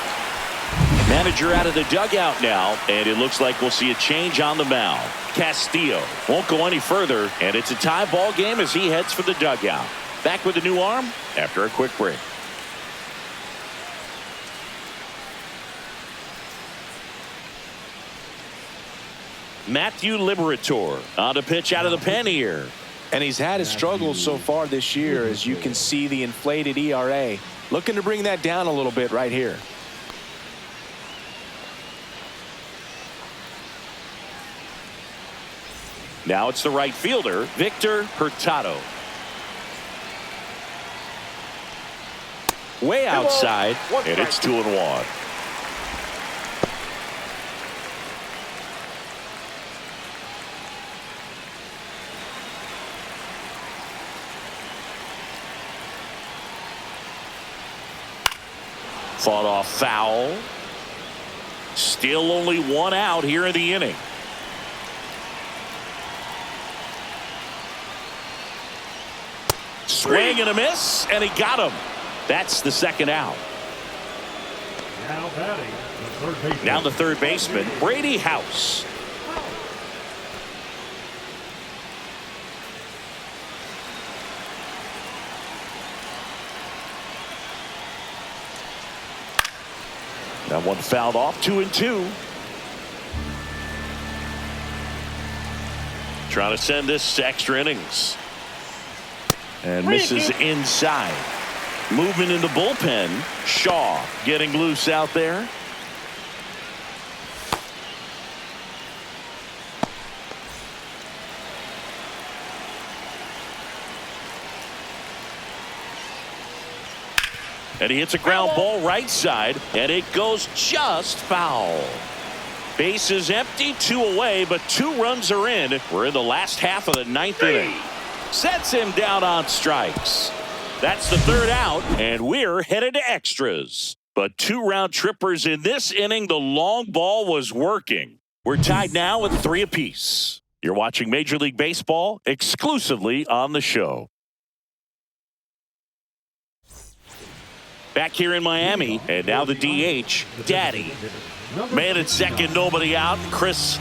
Manager out of the dugout now, and it looks like we'll see a change on the mound. Castillo won't go any further, and it's a tie ball game as he heads for the dugout. Back with a new arm after a quick break. Matthew Liberatore on to pitch out of the pen here. And he's had his struggles so far this year, as you can see the inflated ERA. Looking to bring that down a little bit right here. Now it's the right fielder, Victor Hurtado. Way outside, and it's 2-1. Fought off foul. Still only one out here in the inning. Swing and a miss, and he got him. That's the second out. Now batting, the third baseman. Now the third baseman, Brady House. That one fouled off, 2-2. Trying to send this to extra innings. And misses inside. Movement in the bullpen. Shaw getting loose out there. And he hits a ground ball right side, and it goes just foul. Base is empty, 2 away, but 2 runs are in. We're in the last half of the 9th inning. Sets him down on strikes. That's the third out, and we're headed to extras. But 2 round trippers in this inning. The long ball was working. We're tied now with 3 apiece. You're watching Major League Baseball exclusively on the show. back here in Miami. And now the DH, Daddy. Man at second, nobody out. Chris,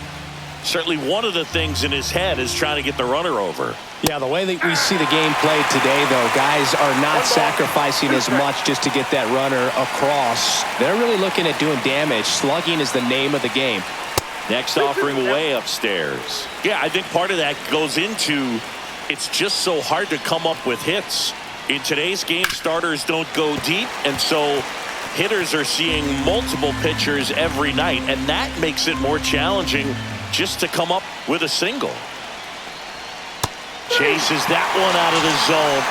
certainly one of the things in his head is trying to get the runner over. Yeah, the way that we see the game played today, though, guys are not sacrificing as much just to get that runner across. They're really looking at doing damage. Slugging is the name of the game. Next offering way upstairs. Yeah, I think part of that goes into it's just so hard to come up with hits. In today's game, starters don't go deep, and so hitters are seeing multiple pitchers every night, and that makes it more challenging just to come up with a single. Chases that one out of the zone.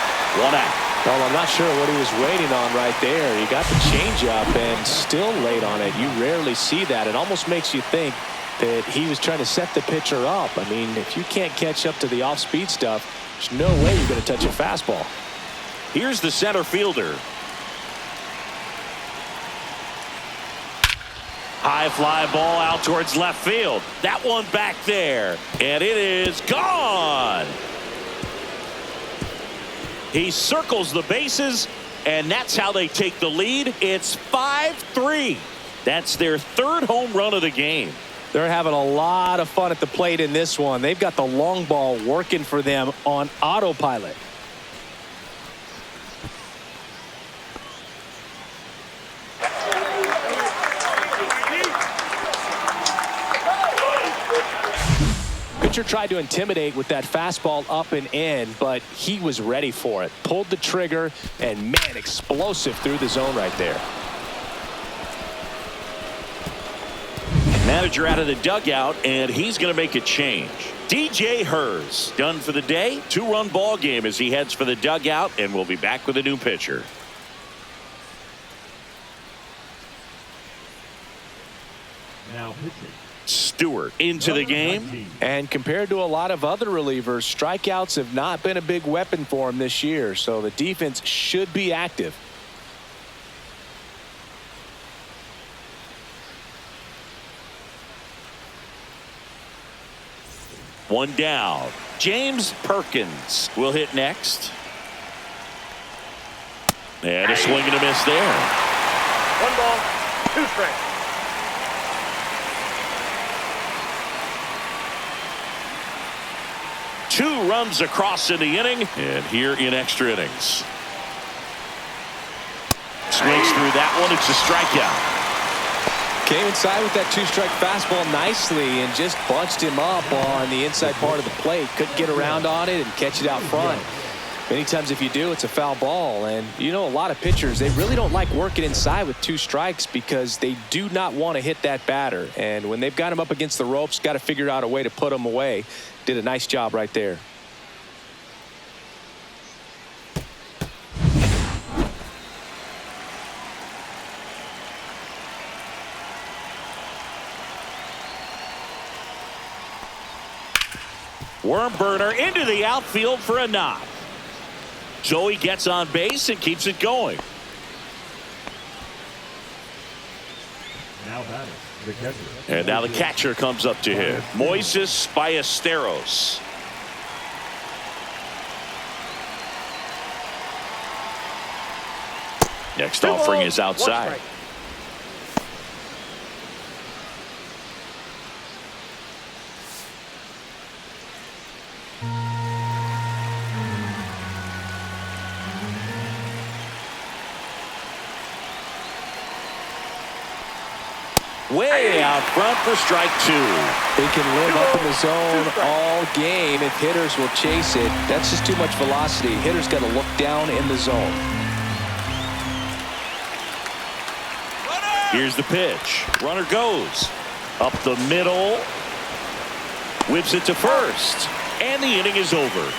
1 out. Well, I'm not sure what he was waiting on right there. He got the changeup and still late on it. You rarely see that. It almost makes you think that he was trying to set the pitcher up. I mean, if you can't catch up to the off-speed stuff, there's no way you're going to touch a fastball. Here's the center fielder. High fly ball out towards left field. That one back there. And it is gone. He circles the bases, and that's how they take the lead. It's 5-3. That's their third home run of the game. They're having a lot of fun at the plate in this one. They've got the long ball working for them on autopilot. Pitcher tried to intimidate with that fastball up and in, but he was ready for it. Pulled the trigger, and man, explosive through the zone right there. Manager out of the dugout, and he's going to make a change. DJ Hers done for the day. 2-run ball game as he heads for the dugout, and we'll be back with a new pitcher. Now pitching. Stewart into the game. And compared to a lot of other relievers, strikeouts have not been a big weapon for him this year, so the defense should be active. One down. James Perkins will hit next. And a swing and a miss there. 1 ball, 2 strikes. Two runs across in the inning, and here in extra innings. Swings through that one. It's a strikeout. Came inside with that 2-strike fastball nicely and just bunched him up on the inside part of the plate. Couldn't get around on it and catch it out front. Many times if you do, it's a foul ball. And you know, a lot of pitchers, they really don't like working inside with 2 strikes because they do not want to hit that batter. And when they've got him up against the ropes, got to figure out a way to put him away. Did a nice job right there. Worm burner into the outfield for a knock. Joey gets on base and keeps it going. Now batting, the catcher. And now the catcher comes up to hit. Moises Ballesteros. Next offering is outside. Way out front for strike 2. They can live up in the zone all game if hitters will chase it. That's just too much velocity. Hitters got to look down in the zone. Here's the pitch. Runner goes up the middle. Whips it to first. And the inning is over.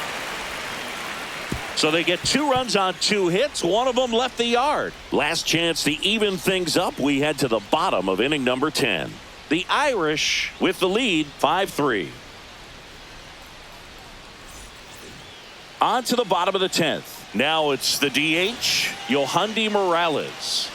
So they get 2 runs on 2 hits. One of them left the yard. Last chance to even things up. We head to the bottom of inning number 10. The Irish with the lead, 5-3. On to the bottom of the 10th. Now it's the DH, Yohandy Morales.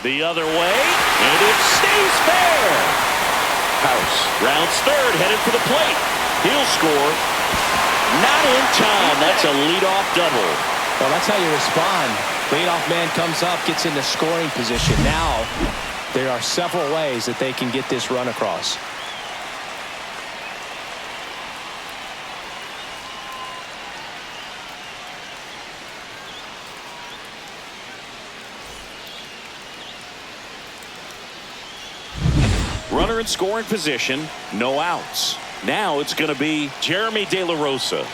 The other way, and it stays fair. house. Rounds third, headed for the plate. He'll score. Not in time. That's a leadoff double. Well, that's how you respond. Leadoff man comes up, gets into scoring position. Now, there are several ways that they can get this run across. Runner in scoring position, no outs. Now it's going to be Jeremy De La Rosa.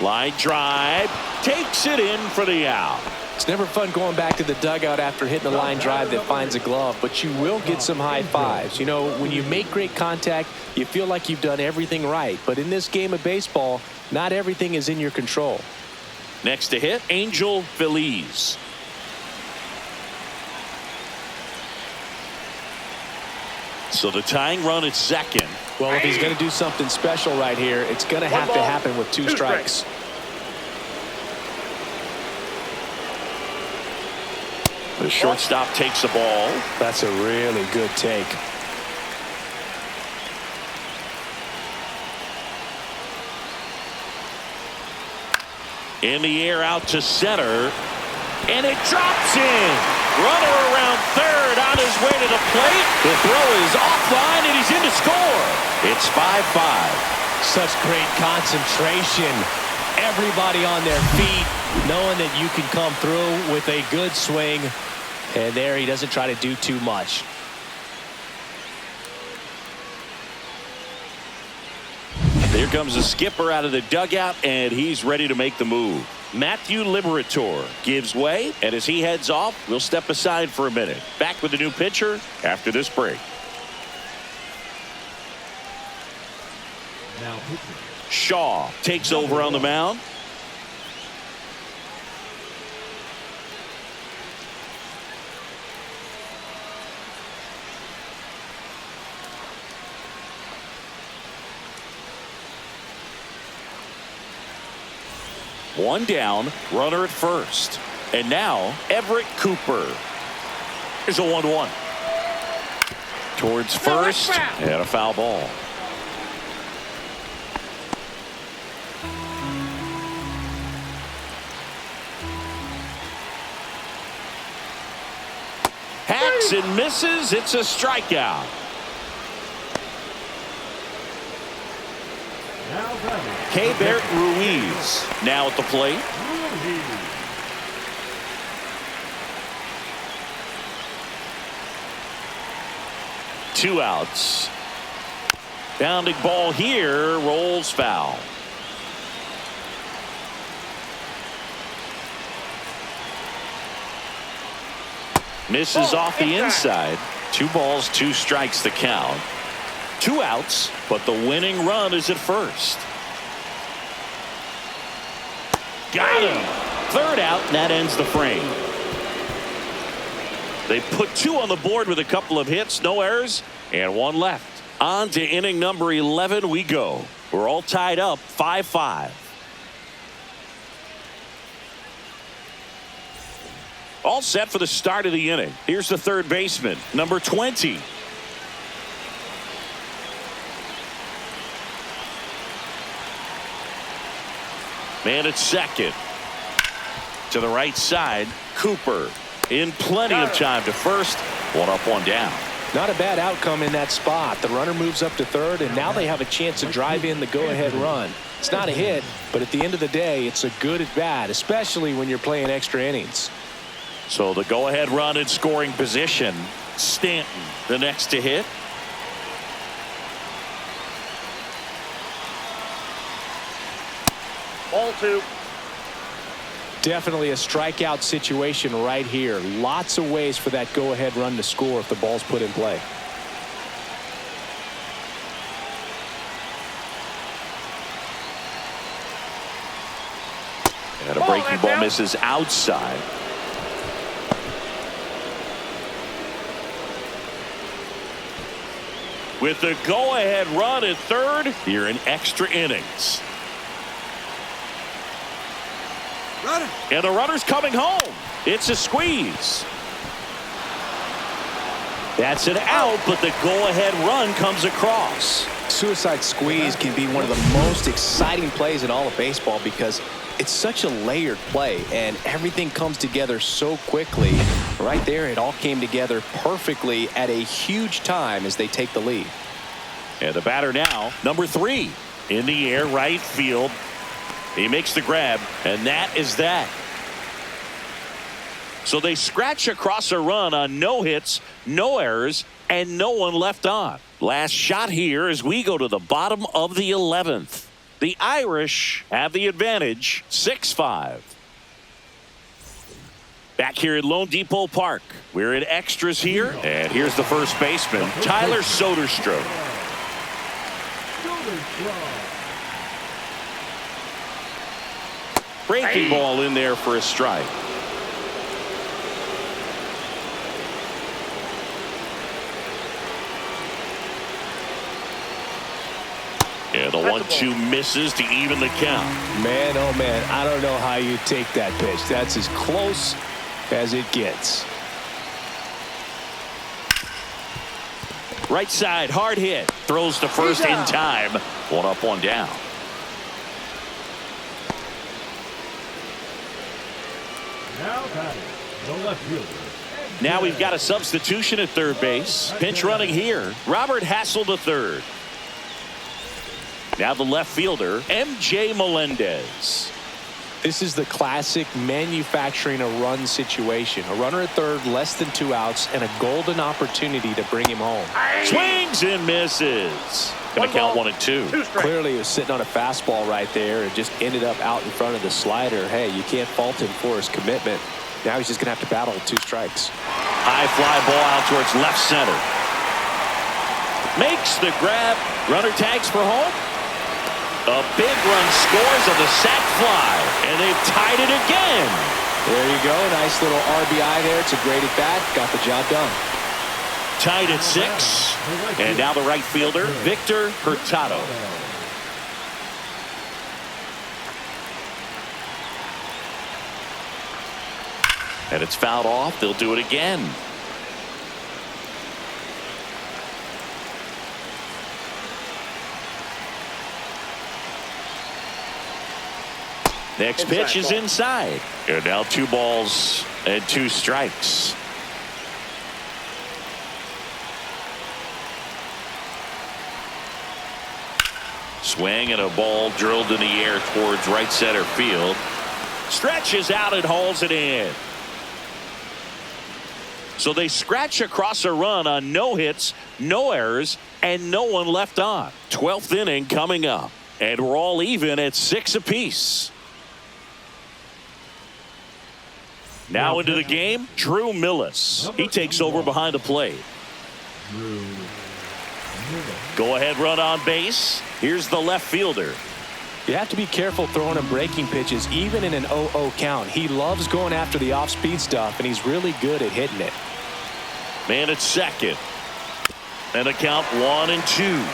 Line drive, takes it in for the out. It's never fun going back to the dugout after hitting a line drive that finds a glove, but you will get some high fives. You know, when you make great contact, you feel like you've done everything right. But in this game of baseball, not everything is in your control. Next to hit, Angel Feliz. So the tying run at second. Well, if he's going to do something special right here, it's going to have to happen with two strikes. The shortstop takes the ball. That's a really good take. In the air out to center. And it drops in. Runner around third on his way to the plate. The throw is offline and he's in to score. It's 5-5. Such great concentration. Everybody on their feet, knowing that you can come through with a good swing. And there he doesn't try to do too much. There comes the skipper out of the dugout, and he's ready to make the move. Matthew Liberator gives way, and as he heads off, we'll step aside for a minute. Back with the new pitcher after this break. Now pitching. Shaw takes over on the mound. One down, runner at first. And now Everett Cooper. Here's a 1-1. Towards first, and a foul ball. Hacks and misses. It's a strikeout. Now batting. Keibert Ruiz now at the plate. Two outs. Bounding ball here, rolls foul. Misses off the inside. 2 balls, 2 strikes the count. 2 outs, but the winning run is at first. Got him. 3rd out, and that ends the frame. They put 2 on the board with a couple of hits, no errors, and 1 left. On to inning number 11 we go. We're all tied up 5-5. All set for the start of the inning. Here's the third baseman, number 20. Man at second. To the right side, Cooper in plenty of time to first. 1 up, 1 down. Not a bad outcome in that spot. The runner moves up to third, and now they have a chance to drive in the go-ahead run. It's not a hit, but at the end of the day, it's a good at bat, especially when you're playing extra innings. So the go-ahead run in scoring position. Stanton, the next to hit. Ball 2. Definitely a strikeout situation right here. Lots of ways for that go-ahead run to score if the ball's put in play. And a breaking ball misses outside. With the go-ahead run at third, you're in extra innings. And the runner's coming home. It's a squeeze. That's an out, but the go-ahead run comes across. Suicide squeeze can be one of the most exciting plays in all of baseball because it's such a layered play and everything comes together so quickly. Right there, it all came together perfectly at a huge time as they take the lead. And the batter now, number 3. In the air, right field. He makes the grab, and that is that. So they scratch across a run on no hits, no errors, and no one left on. Last shot here as we go to the bottom of the 11th. The Irish have the advantage, 6-5. Back here at Lone Depot Park. We're in extras here, and here's the first baseman, Tyler Soderstrom. Breaking ball in there for a strike. And the 1-2 misses to even the count. Man, oh man, I don't know how you take that pitch. That's as close as it gets. Right side, hard hit. Throws to first in time. 1 up, 1 down. Now batting, the left fielder. Now we've got a substitution at third base. Pinch running here. Robert Hassel to third. Now the left fielder, M.J. Melendez. This is the classic manufacturing a run situation. A runner at third, less than 2 outs, and a golden opportunity to bring him home. Swings and misses. Gonna count 1 and 2. Clearly he was sitting on a fastball right there and just ended up out in front of the slider. Hey, you can't fault him for his commitment. Now he's just gonna have to battle with 2 strikes. High fly ball out towards left center. Makes the grab. Runner tags for home. A big run scores on the sac fly, and they've tied it again. There you go. Nice little RBI there. It's a great at bat. Got the job done. Tied at 6. And now the right fielder, Victor Hurtado. And it's fouled off. They'll do it again. Next pitch is inside. And now 2 balls and 2 strikes. Swing and a ball drilled in the air towards right center field. Stretches out and hauls it in. So they scratch across a run on no hits, no errors, and no one left on. 12th inning coming up. And we're all even at 6 apiece. Now into the game, Drew Millis. He takes over behind the plate. Go ahead run on base. Here's the left fielder. You have to be careful throwing him breaking pitches even in an 0-0 count. He loves going after the off-speed stuff, and he's really good at hitting it. Man at second. And a count 1 and 2.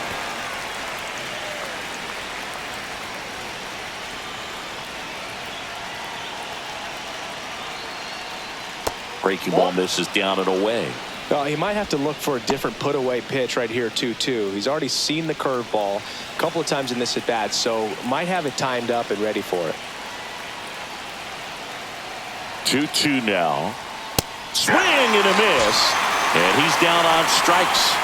Breaking ball misses down and away. Well, he might have to look for a different put-away pitch right here, 2-2. He's already seen the curveball a couple of times in this at-bat, so might have it timed up and ready for it. 2-2 now. Swing and a miss. And he's down on strikes.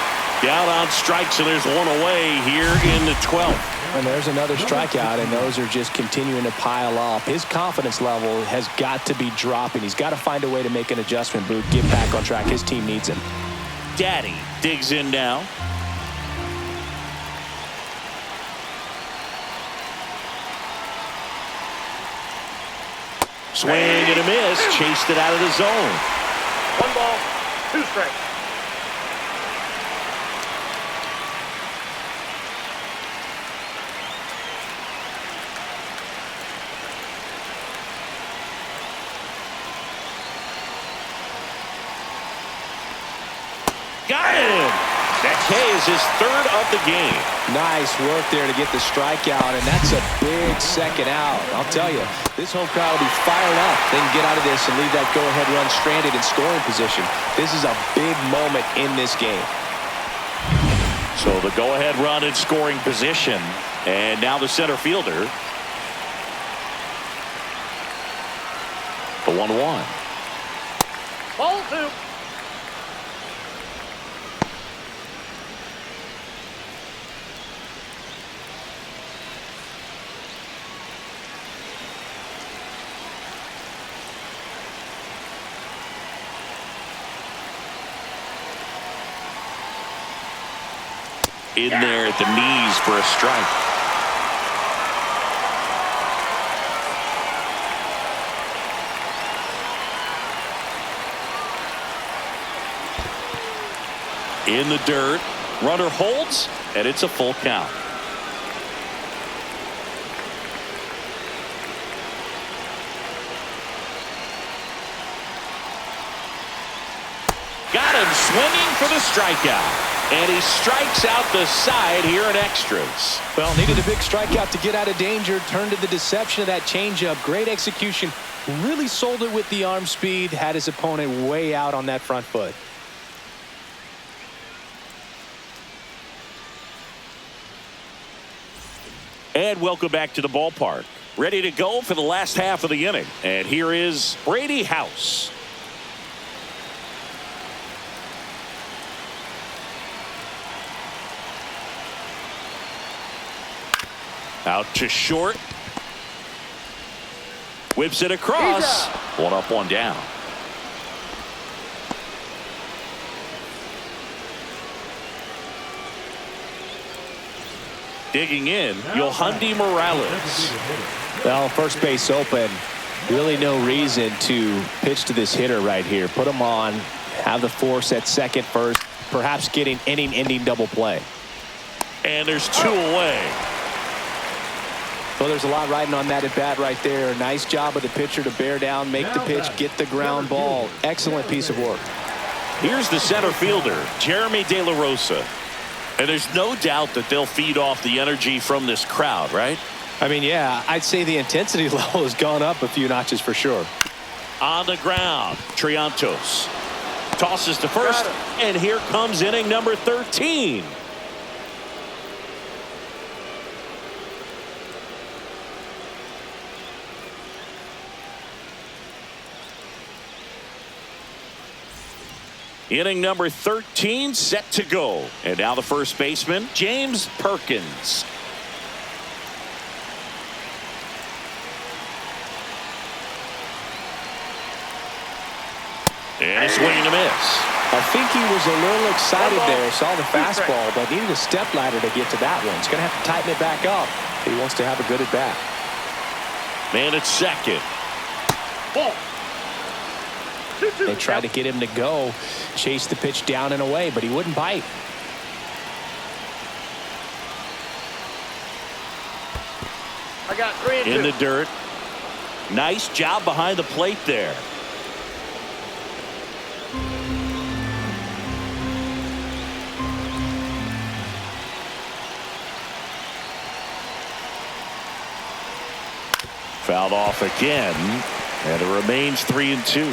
Down on strikes, and there's 1 away here in the 12th. And there's another strikeout, and those are just continuing to pile up. His confidence level has got to be dropping. He's got to find a way to make an adjustment, Boot, get back on track. His team needs him. Daddy digs in now. Swing and a miss. Chased it out of the zone. 1 ball, 2 strikes. Got him. That K is his 3rd of the game. Nice work there to get the strikeout, and that's a big second out. I'll tell you, This home crowd will be fired up. They can get out of this and leave that go-ahead run stranded in scoring position. This is a big moment in this game. So the go-ahead run in scoring position. And now the center fielder. The 1-1. Ball 2. In there at the knees for a strike. In the dirt. Runner holds, and it's a full count. Got him swinging for the strikeout. And he strikes out the side here in extras. Well, needed a big strikeout to get out of danger. Turned to the deception of that changeup. Great execution. Really sold it with the arm speed. Had his opponent way out on that front foot. And welcome back to the ballpark. Ready to go for the last half of the inning. And here is Brady House. Out to short. Whips it across. One up, one down. Digging in, Yohandy Morales. Well, first base open. Really no reason to pitch to this hitter right here. Put him on. Have the force at second first. Perhaps getting inning-ending double play. And there's 2 away. Well, there's a lot riding on that at bat right there. Nice job of the pitcher to bear down, make the pitch, get the ground ball. Excellent piece of work. Here's the center fielder, Jeremy De La Rosa. And there's no doubt that they'll feed off the energy from this crowd, right? I mean, yeah, I'd say the intensity level has gone up a few notches for sure. On the ground, Triantos tosses to first, and here comes inning number 13. Inning number 13 set to go. And now the first baseman, James Perkins. And a swing and a miss. I think he was a little excited there. Saw the fastball, but needed a step ladder to get to that one. He's going to have to tighten it back up. He wants to have a good at bat. Man at second. Ball. They tried to get him to go, chase the pitch down and away, but he wouldn't bite. I got 3 and 2. In the dirt. Nice job behind the plate there. Fouled off again, and it remains 3 and 2.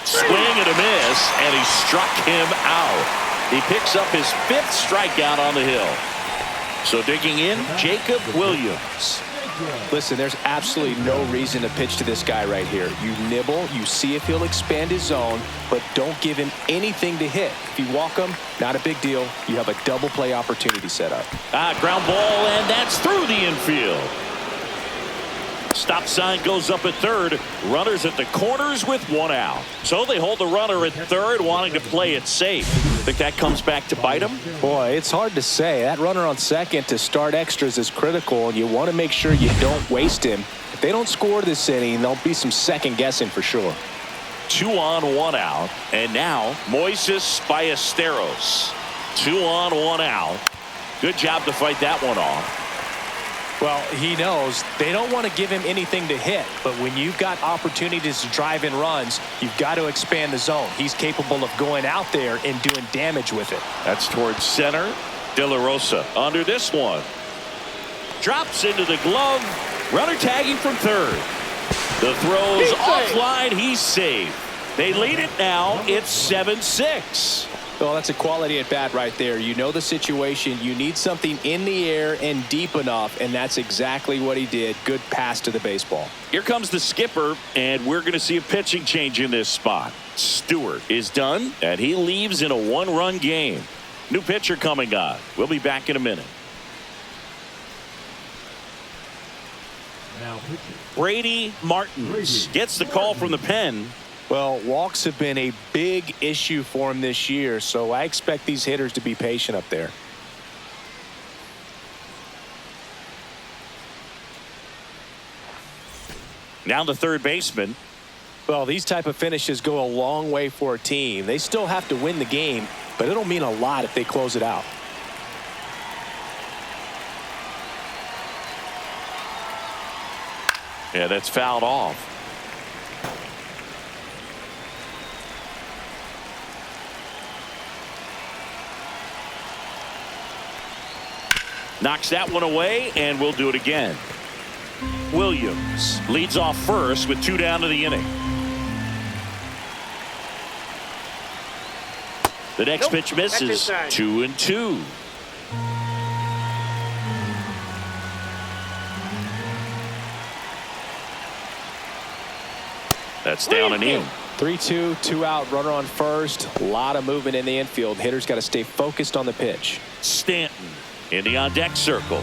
Swing and a miss, and he struck him out. He picks up his 5th strikeout on the hill. So digging in, Jacob Williams. Listen, there's absolutely no reason to pitch to this guy right here. You nibble, you see if he'll expand his zone, but don't give him anything to hit. If you walk him, not a big deal. You have a double play opportunity set up. Ground ball, and that's through the infield. Stop sign goes up at third. Runners at the corners with 1 out. So they hold the runner at third, wanting to play it safe. Think that comes back to bite them? Boy, it's hard to say. That runner on second to start extras is critical, and you want to make sure you don't waste him. If they don't score this inning, there'll be some second guessing for sure. 2 on, 1 out. And now Moises Ballesteros. 2 on, 1 out. Good job to fight that one off. Well, he knows they don't want to give him anything to hit, but when you've got opportunities to drive in runs, you've got to expand the zone. He's capable of going out there and doing damage with it. That's towards center. De La Rosa under this one. Drops into the glove. Runner tagging from third. The throw's offline. He's saved. They lead it now. It's 7-6. Well, that's a quality at bat right there. You know the situation. You need something in the air and deep enough, and that's exactly what he did. Good pass to the baseball. Here comes the skipper, and we're going to see a pitching change in this spot. Stewart is done, and he leaves in a one-run game. New pitcher coming on. We'll be back in a minute. Now pitching. Brady Martins gets the call from the pen. Well, walks have been a big issue for him this year, so I expect these hitters to be patient up there. Now the third baseman. Well, these type of finishes go a long way for a team. They still have to win the game, but it'll mean a lot if they close it out. Yeah, that's fouled off. Knocks that one away, and we'll do it again. Williams leads off first with 2 down to the inning. The next pitch misses. 2-2. That's down and in. 3-2, 2 out, runner on first. A lot of movement in the infield. Hitters got to stay focused on the pitch. Stanton in the on deck circle.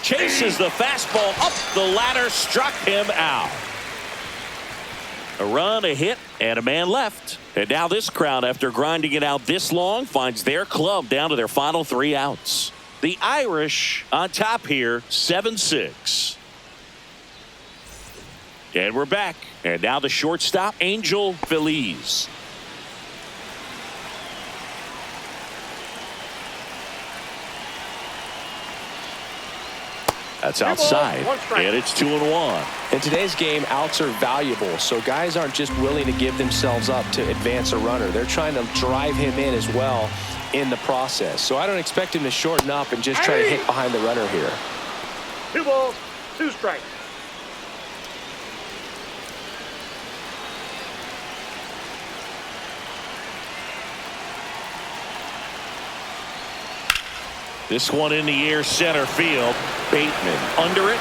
Chases the fastball up the ladder, struck him out. A run, a hit, and a man left. And now this crowd, after grinding it out this long, finds their club down to their final 3 outs. The Irish on top here, 7-6. And we're back. And now the shortstop, Angel Feliz. That's outside, and it's 2-1. In today's game, outs are valuable, so guys aren't just willing to give themselves up to advance a runner. They're trying to drive him in as well in the process. So I don't expect him to shorten up and just try to hit behind the runner here. 2 balls, 2 strikes. This one in the air, center field. Bateman under it.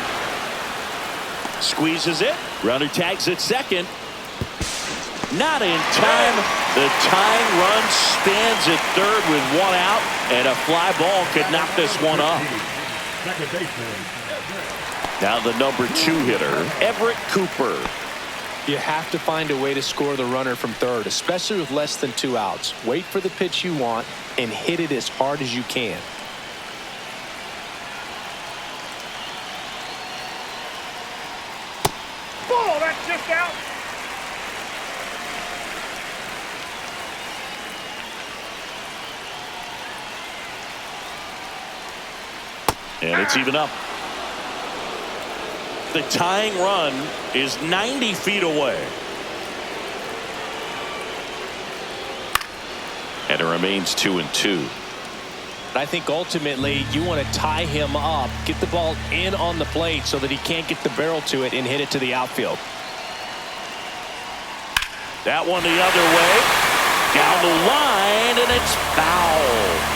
Squeezes it. Runner tags at second. Not in time. The tying run stands at third with 1 out, and a fly ball could knock this one up. Second baseman. Now the number 2 hitter, Everett Cooper. You have to find a way to score the runner from third, especially with less than 2 outs. Wait for the pitch you want and hit it as hard as you can. Ball, that's just out. And it's even up. The tying run is 90 feet away. And it remains 2-2. I think ultimately you want to tie him up, get the ball in on the plate so that he can't get the barrel to it and hit it to the outfield. That one the other way. Down the line, and it's foul.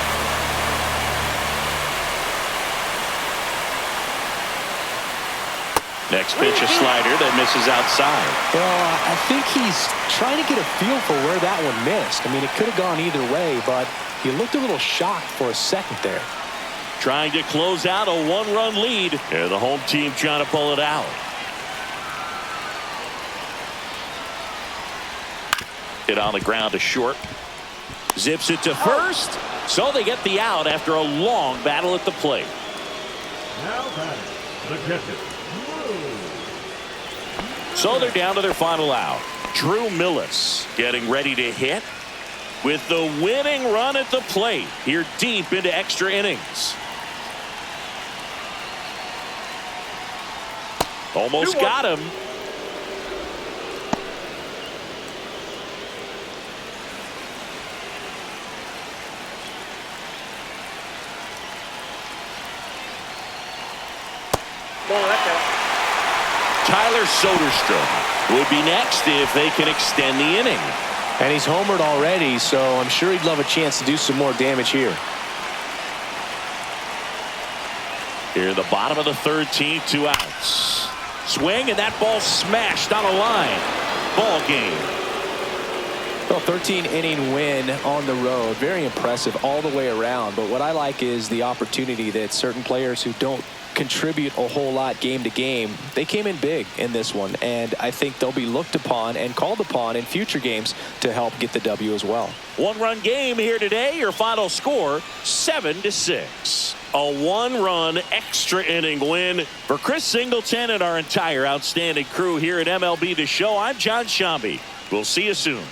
Next pitch, a slider that misses outside. Well, I think he's trying to get a feel for where that one missed. I mean, it could have gone either way, but he looked a little shocked for a second there. Trying to close out a 1-run lead. And the home team trying to pull it out. Hit on the ground to short. Zips it to first. So they get the out after a long battle at the plate. Now batting, the catcher. So they're down to their final out. Drew Millis getting ready to hit. with the winning run at the plate here deep into extra innings. Almost got him. Tyler Soderstrom would be next if they can extend the inning. And he's homered already, so I'm sure he'd love a chance to do some more damage here. Here in the bottom of the third, 2 outs. Swing, and that ball smashed on a line. Ball game. Well, 13-inning win on the road. Very impressive all the way around. But what I like is the opportunity that certain players who don't contribute a whole lot game to game, they came in big in this one. And I think they'll be looked upon and called upon in future games to help get the W as well. 1-run game here today. Your final score, 7-6. A 1-run extra inning win for Chris Singleton and our entire outstanding crew here at MLB The Show. I'm John Shambi. We'll see you soon.